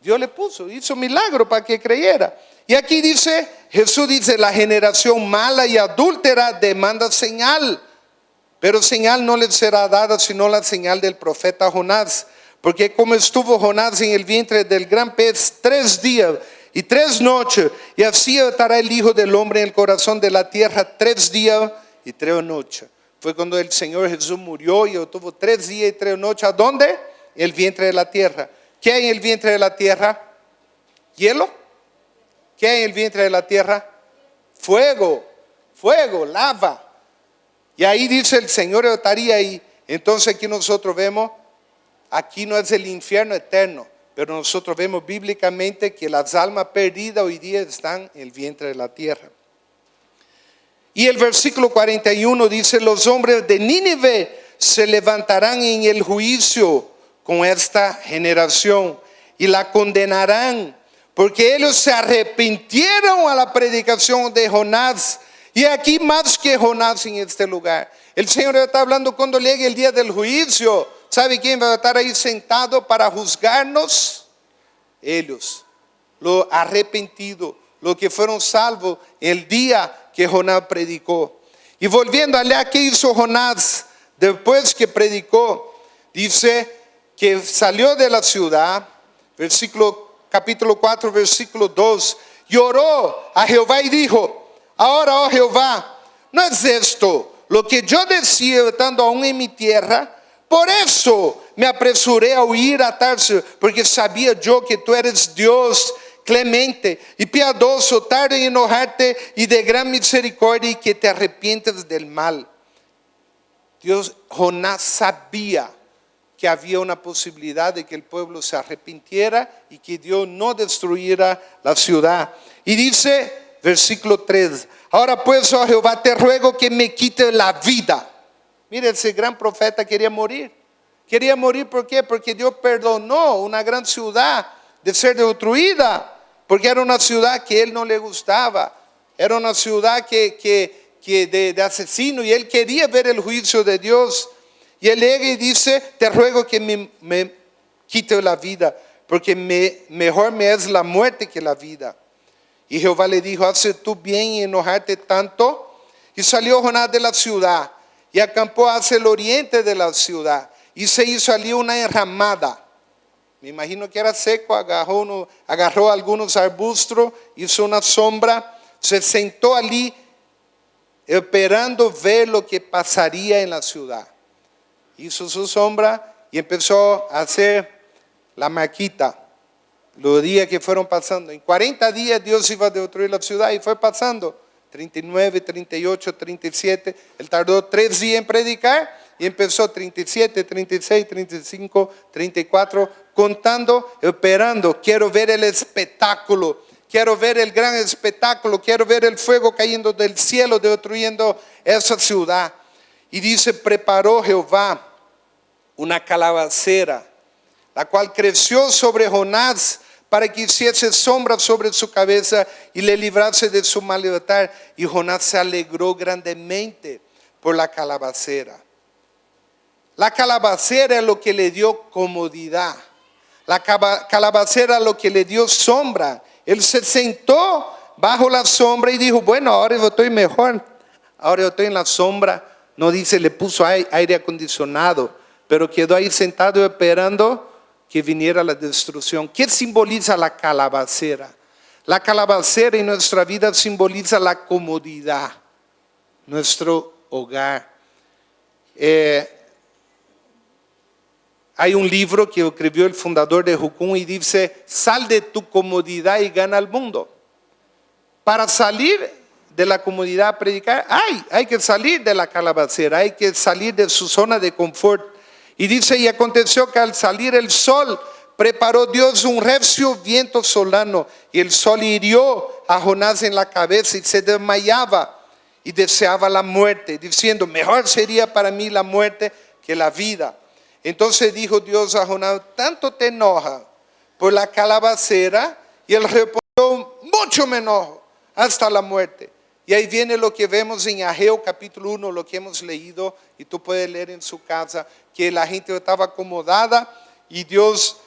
Dios le puso, hizo milagro para que creyera. Y aquí dice, Jesús dice: la generación mala y adúltera demanda señal, pero señal no le será dada sino la señal del profeta Jonás. Porque como estuvo Jonás en el vientre del gran pez 3 días y 3 noches, y así estará el Hijo del Hombre en el corazón de la tierra 3 días y 3 noches. Fue cuando el Señor Jesús murió y estuvo 3 días y 3 noches. ¿A dónde? En el vientre de la tierra. ¿Qué hay en el vientre de la tierra? ¿Hielo? ¿Qué hay en el vientre de la tierra? Fuego, lava. Y ahí dice el Señor estaría ahí. Entonces aquí nosotros vemos, aquí no es el infierno eterno, pero nosotros vemos bíblicamente que las almas perdidas hoy día están en el vientre de la tierra. Y el versículo 41 dice: los hombres de Nínive se levantarán en el juicio con esta generación y la condenarán, porque ellos se arrepintieron a la predicación de Jonás. Y aquí más que Jonás en este lugar. El Señor está hablando cuando llegue el día del juicio. ¿Sabe quién va a estar ahí sentado para juzgarnos? Ellos, los arrepentidos, los que fueron salvos el día que Jonás predicó. Y volviendo allá, ¿qué hizo Jonás después que predicó? Dice que salió de la ciudad, capítulo 4, versículo 2, lloró a Jehová y dijo: ahora, oh Jehová, ¿no es esto lo que yo decía estando aún en mi tierra? Por eso me apresuré a huir a Tarso, porque sabía yo que tú eres Dios, clemente y piadoso, tardo en enojarte y de gran misericordia, y que te arrepientes del mal. Jonás sabía que había una posibilidad de que el pueblo se arrepintiera y que Dios no destruyera la ciudad. Y dice, versículo 3, ahora pues, oh Jehová, te ruego que me quite la vida. Mire, ese gran profeta quería morir. Quería morir, ¿por qué? Porque Dios perdonó una gran ciudad de ser destruida, porque era una ciudad que a él no le gustaba. Era una ciudad de asesino, y él quería ver el juicio de Dios. Y él llega y dice, te ruego que me quite la vida, porque mejor me es la muerte que la vida. Y Jehová le dijo, haces tú bien en enojarte tanto. Y salió Jonás de la ciudad y acampó hacia el oriente de la ciudad, y se hizo allí una enramada. Me imagino que era seco, agarró algunos arbustos, hizo una sombra, se sentó allí esperando ver lo que pasaría en la ciudad. Hizo su sombra y empezó a hacer la maquita. Los días que fueron pasando, en 40 días Dios iba a destruir la ciudad, y fue pasando 39, 38, 37. Él tardó 3 días en predicar y empezó 37, 36, 35, 34, contando, esperando. Quiero ver el espectáculo, quiero ver el gran espectáculo, quiero ver el fuego cayendo del cielo, destruyendo esa ciudad. Y dice, preparó Jehová una calabacera, la cual creció sobre Jonás, para que hiciese sombra sobre su cabeza y le librase de su malestar. Y Jonás se alegró grandemente por la calabacera. La calabacera es lo que le dio comodidad. La calabacera es lo que le dio sombra. Él se sentó bajo la sombra y dijo, bueno, ahora yo estoy mejor. Ahora yo estoy en la sombra. No dice, le puso aire acondicionado, pero quedó ahí sentado esperando que viniera la destrucción. ¿Qué simboliza la calabacera? La calabacera en nuestra vida simboliza la comodidad, nuestro hogar. Hay un libro que escribió el fundador de Jucún y dice, sal de tu comodidad y gana el mundo. Para salir de la comodidad a predicar, hay que salir de la calabacera, hay que salir de su zona de confort. Y dice, y aconteció que al salir el sol, preparó Dios un recio viento solano, y el sol hirió a Jonás en la cabeza, y se desmayaba y deseaba la muerte, diciendo, mejor sería para mí la muerte que la vida. Entonces dijo Dios a Jonás, tanto te enoja por la calabacera, y él respondió, mucho me enojo hasta la muerte. Y ahí viene lo que vemos en Ageo capítulo 1, lo que hemos leído, y tú puedes leer en su casa, que la gente estaba acomodada y Dios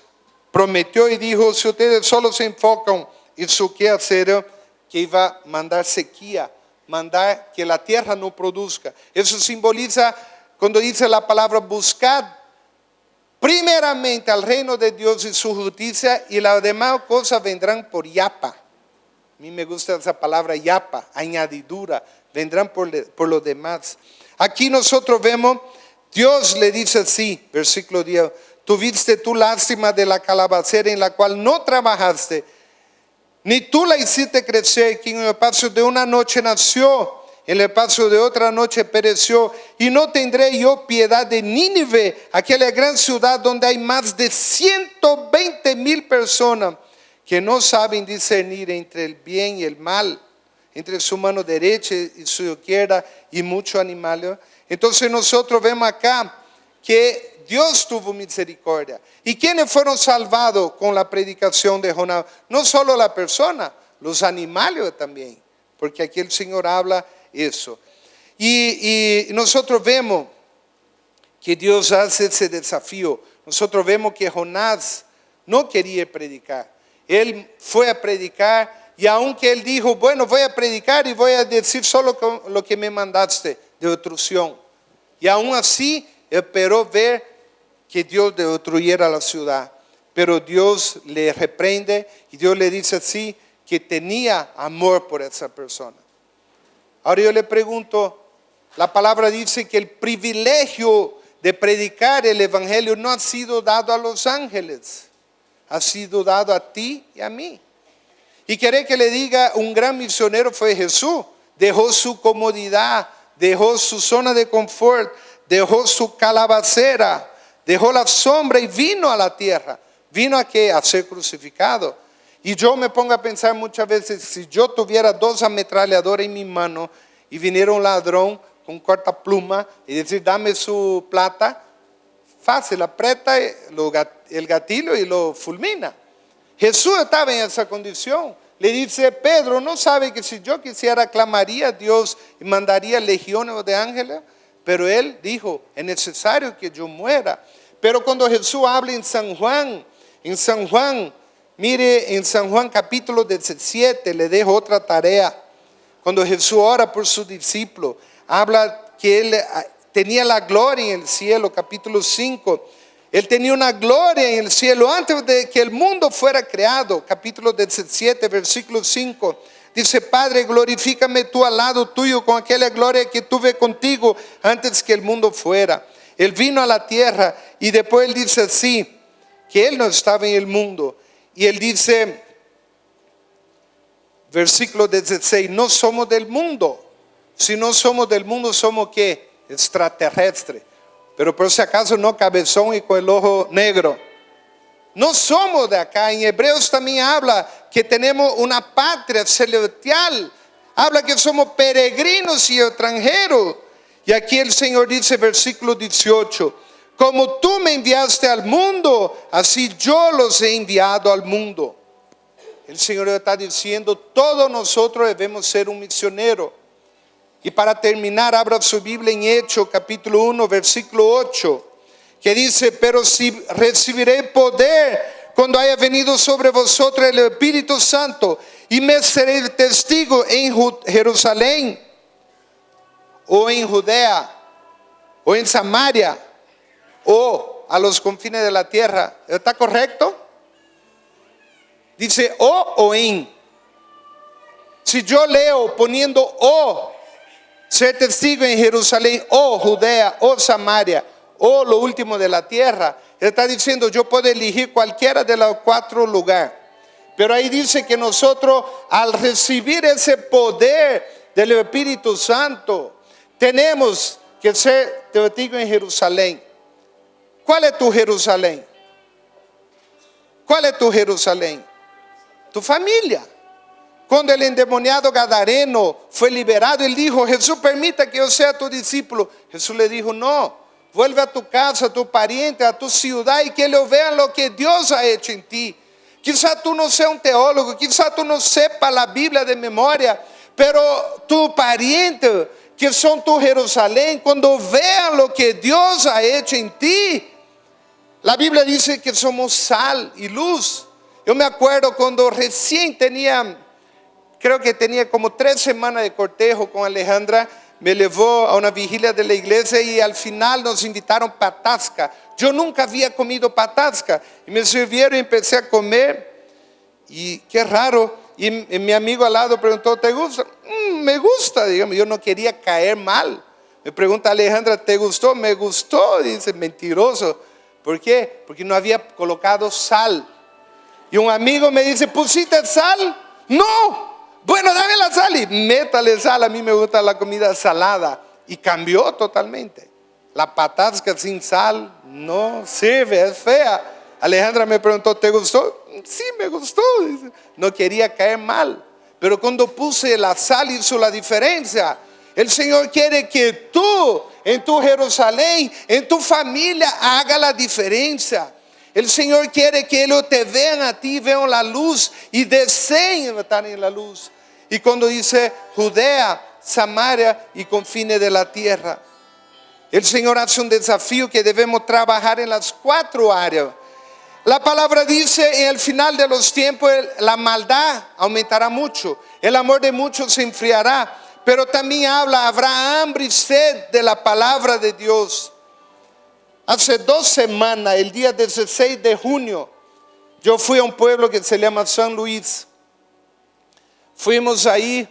prometió y dijo, si ustedes solo se enfocan en su quehacer, que iba a mandar sequía, mandar que la tierra no produzca. Eso simboliza, cuando dice la palabra buscad primeramente al reino de Dios y su justicia, y las demás cosas vendrán por yapa. A mí me gusta esa palabra yapa, añadidura, vendrán por lo demás. Aquí nosotros vemos, Dios le dice así, versículo 10, tuviste tú lástima de la calabacera en la cual no trabajaste, ni tú la hiciste crecer, que en el espacio de una noche nació, en el espacio de otra noche pereció. Y no tendré yo piedad de Nínive, aquella gran ciudad donde hay más de 120,000 personas, que no saben discernir entre el bien y el mal, entre su mano derecha y su izquierda, y muchos animales. Entonces nosotros vemos acá que Dios tuvo misericordia. ¿Y quiénes fueron salvados con la predicación de Jonás? No solo la persona, los animales también, porque aquí el Señor habla eso. Y nosotros vemos que Dios hace ese desafío. Nosotros vemos que Jonás no quería predicar. Él fue a predicar, y aunque él dijo, bueno, voy a predicar y voy a decir solo lo que me mandaste de destrucción. Y aún así esperó ver que Dios destruyera la ciudad. Pero Dios le reprende y Dios le dice así, que tenía amor por esa persona. Ahora yo le pregunto, la palabra dice que el privilegio de predicar el evangelio no ha sido dado a los ángeles, ha sido dado a ti y a mí. Y quiere que le diga, un gran misionero fue Jesús. Dejó su comodidad, dejó su zona de confort, dejó su calabacera, dejó la sombra y vino a la tierra. ¿Vino a qué? A ser crucificado. Y yo me pongo a pensar muchas veces, si yo tuviera 2 ametralladores en mi mano y viniera un ladrón con cortapluma y decir, dame su plata, fácil, aprieta el gatillo y lo fulmina. Jesús estaba en esa condición. Le dice, Pedro, ¿no sabe que si yo quisiera clamaría a Dios y mandaría legiones de ángeles? Pero él dijo, es necesario que yo muera. Pero cuando Jesús habla en San Juan, mire, en San Juan capítulo 17, le dejo otra tarea. Cuando Jesús ora por su discípulo, habla que él tenía la gloria en el cielo, capítulo 5. Él tenía una gloria en el cielo antes de que el mundo fuera creado. Capítulo 17, versículo 5. Dice, Padre, glorifícame tú al lado tuyo con aquella gloria que tuve contigo antes que el mundo fuera. Él vino a la tierra y después él dice así, que él no estaba en el mundo. Y él dice, versículo 16, no somos del mundo. Si no somos del mundo, ¿somos qué? Extraterrestres. Pero por si acaso no cabezón y con el ojo negro. No somos de acá. En Hebreos también habla que tenemos una patria celestial. Habla que somos peregrinos y extranjeros. Y aquí el Señor dice, versículo 18, como tú me enviaste al mundo, así yo los he enviado al mundo. El Señor está diciendo, todos nosotros debemos ser un misionero. Y para terminar, abra su Biblia en Hechos, capítulo 1, versículo 8, que dice, pero si recibiré poder cuando haya venido sobre vosotros el Espíritu Santo, y me seré testigo en Jerusalén, o en Judea, o en Samaria, o a los confines de la tierra. ¿Está correcto? Dice o en. Si yo leo poniendo o, ser testigo en Jerusalén, o Judea, o Samaria, o lo último de la tierra, él está diciendo, yo puedo elegir cualquiera de los 4 lugares. Pero ahí dice que nosotros, al recibir ese poder del Espíritu Santo, tenemos que ser testigos en Jerusalén. ¿Cuál es tu Jerusalén? ¿Cuál es tu Jerusalén? Tu familia. Cuando el endemoniado gadareno fue liberado, él dijo, Jesús, permita que yo sea tu discípulo. Jesús le dijo, no, vuelve a tu casa, a tu pariente, a tu ciudad, y que ellos vean lo que Dios ha hecho en ti. Quizá tú no seas un teólogo, quizá tú no sepas la Biblia de memoria, pero tu pariente, que son tu Jerusalén, cuando vean lo que Dios ha hecho en ti, la Biblia dice que somos sal y luz. Yo me acuerdo cuando recién creo que tenía como 3 semanas de cortejo con Alejandra, me llevó a una vigilia de la iglesia y al final nos invitaron patasca. Yo nunca había comido patasca y me sirvieron y empecé a comer y qué raro. Y mi amigo al lado preguntó, ¿te gusta? Me gusta, digamos. Yo no quería caer mal. Me pregunta Alejandra, ¿te gustó? Me gustó, dice, mentiroso. ¿Por qué? Porque no había colocado sal. Y un amigo me dice, ¿pusiste sal? No. Bueno, dame la sal y métale sal. A mí me gusta la comida salada. Y cambió totalmente. La patasca sin sal no sirve, es fea. Alejandra me preguntó, ¿te gustó? Sí, me gustó. No quería caer mal. Pero cuando puse la sal hizo la diferencia. El Señor quiere que tú, en tu Jerusalén, en tu familia, haga la diferencia. El Señor quiere que ellos te vean a ti, vean la luz y deseen estar en la luz. Y cuando dice Judea, Samaria y confines de la tierra, el Señor hace un desafío que debemos trabajar en las 4 áreas. La palabra dice, en el final de los tiempos, la maldad aumentará mucho, el amor de muchos se enfriará, pero también habla, habrá hambre y sed de la palabra de Dios. Hace 2 semanas, el día 16 de junio, yo fui a un pueblo que se llama San Luis. Fuimos ahí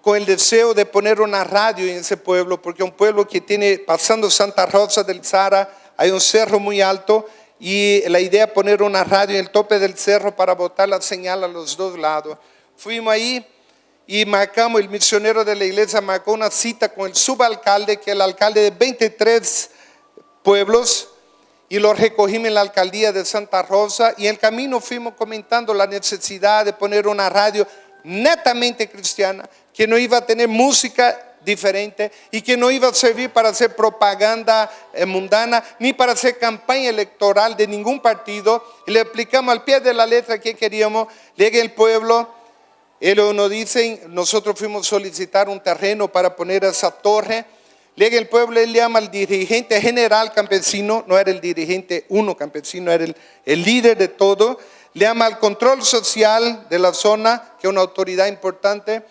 con el deseo de poner una radio en ese pueblo, porque es un pueblo que tiene, pasando Santa Rosa del Sara, hay un cerro muy alto, y la idea poner una radio en el tope del cerro para botar la señal a los dos lados. Fuimos ahí y marcamos, el misionero de la iglesia marcó una cita con el subalcalde, que es el alcalde de 23 pueblos, y lo recogimos en la alcaldía de Santa Rosa, y en el camino fuimos comentando la necesidad de poner una radio netamente cristiana, que no iba a tener música diferente y que no iba a servir para hacer propaganda mundana ni para hacer campaña electoral de ningún partido. Y le explicamos al pie de la letra que queríamos. Llega el pueblo, ellos nos dicen, nosotros fuimos a solicitar un terreno para poner esa torre. Llega el pueblo, él llama al dirigente general campesino, no era el dirigente uno campesino, era el líder de todo. Le llama al control social de la zona, que es una autoridad importante,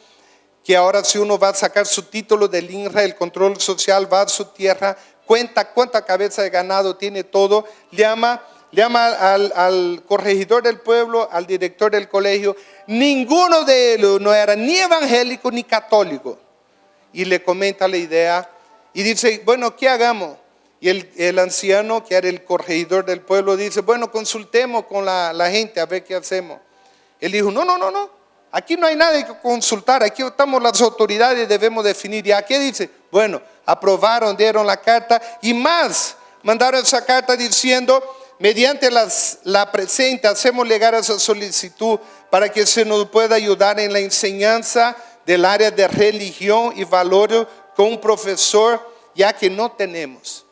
que ahora si uno va a sacar su título del INRA, el control social va a su tierra, cuenta cuánta cabeza de ganado tiene todo, llama al corregidor del pueblo, al director del colegio. Ninguno de ellos no era ni evangélico ni católico, y le comenta la idea y dice, bueno, ¿qué hagamos? Y el anciano, que era el corregidor del pueblo, dice, bueno, consultemos con la gente a ver qué hacemos. Él dijo, no, aquí no hay nada que consultar, aquí estamos las autoridades, debemos definir. ¿Y a qué dice? Bueno, aprobaron, dieron la carta y más, mandaron esa carta diciendo, mediante la presente hacemos llegar esa solicitud para que se nos pueda ayudar en la enseñanza del área de religión y valores con un profesor, ya que no tenemos.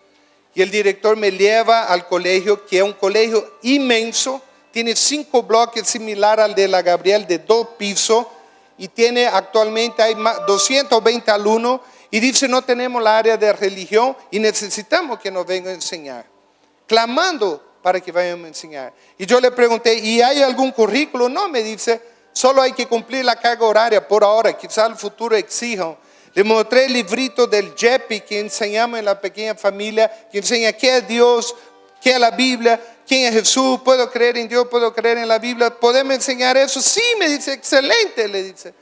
Y el director me lleva al colegio, que es un colegio inmenso, tiene 5 bloques similar al de la Gabriel, de 2 pisos, y tiene actualmente hay 220 alumnos, y dice, no tenemos la área de religión y necesitamos que nos vengan a enseñar, clamando para que vayan a enseñar. Y yo le pregunté, ¿y hay algún currículo? No, me dice, solo hay que cumplir la carga horaria por ahora, quizás el futuro exijan. Le mostré el librito del JEPI que enseñamos en la pequeña familia, que enseña qué es Dios, qué es la Biblia, quién es Jesús, puedo creer en Dios, puedo creer en la Biblia, ¿podemos enseñar eso? Sí, me dice, excelente, le dice.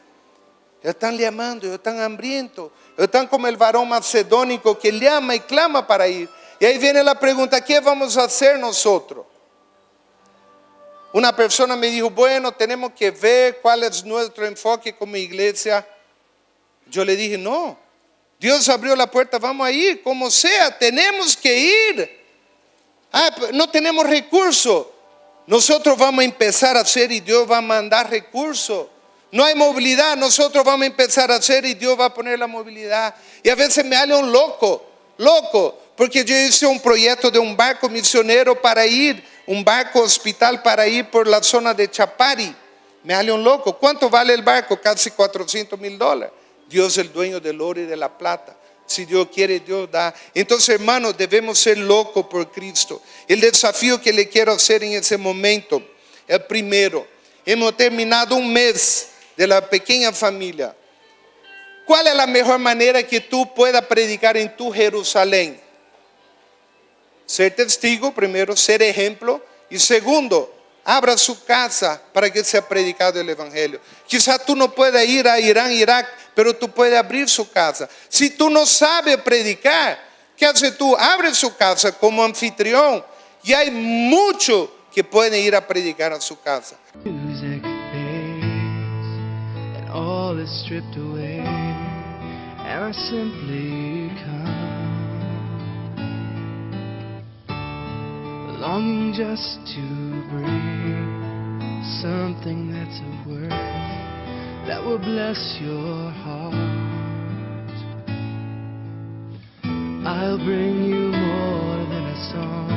Ellos están llamando, ellos están hambrientos, ellos están como el varón macedónico que llama y clama para ir. Y ahí viene la pregunta, ¿qué vamos a hacer nosotros? Una persona me dijo, bueno, tenemos que ver cuál es nuestro enfoque como iglesia. Yo le dije, no, Dios abrió la puerta, vamos a ir, como sea, tenemos que ir. No tenemos recursos, nosotros vamos a empezar a hacer y Dios va a mandar recursos. No hay movilidad, nosotros vamos a empezar a hacer y Dios va a poner la movilidad. Y a veces me habla un loco, porque yo hice un proyecto de un barco misionero para ir, un barco hospital para ir por la zona de Chapari. Me habla un loco, ¿cuánto vale el barco? Casi $400,000. Dios es el dueño del oro y de la plata. Si Dios quiere, Dios da. Entonces, hermanos, debemos ser locos por Cristo. El desafío que le quiero hacer en ese momento, el primero, hemos terminado un mes de la pequeña familia. ¿Cuál es la mejor manera que tú puedas predicar en tu Jerusalén? Ser testigo, primero, ser ejemplo, y segundo, abra su casa para que sea predicado el evangelio. Quizás tú no puedas ir a Irán, Irak, pero tú puedes abrir su casa. Si tú no sabes predicar, ¿qué haces tú? Abre su casa como anfitrión. Y hay muchos que pueden ir a predicar a su casa. Music fades and all is stripped away, and I simply come, longing just to bring something that's of worth that will bless your heart. I'll bring you more than a song,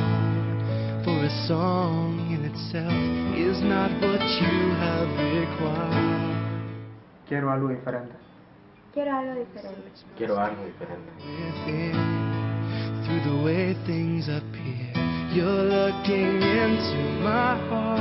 for a song in itself is not what you have required. Quiero algo diferente. Quiero algo diferente. Quiero algo diferente. Within, through the way things appear, you're looking into my heart.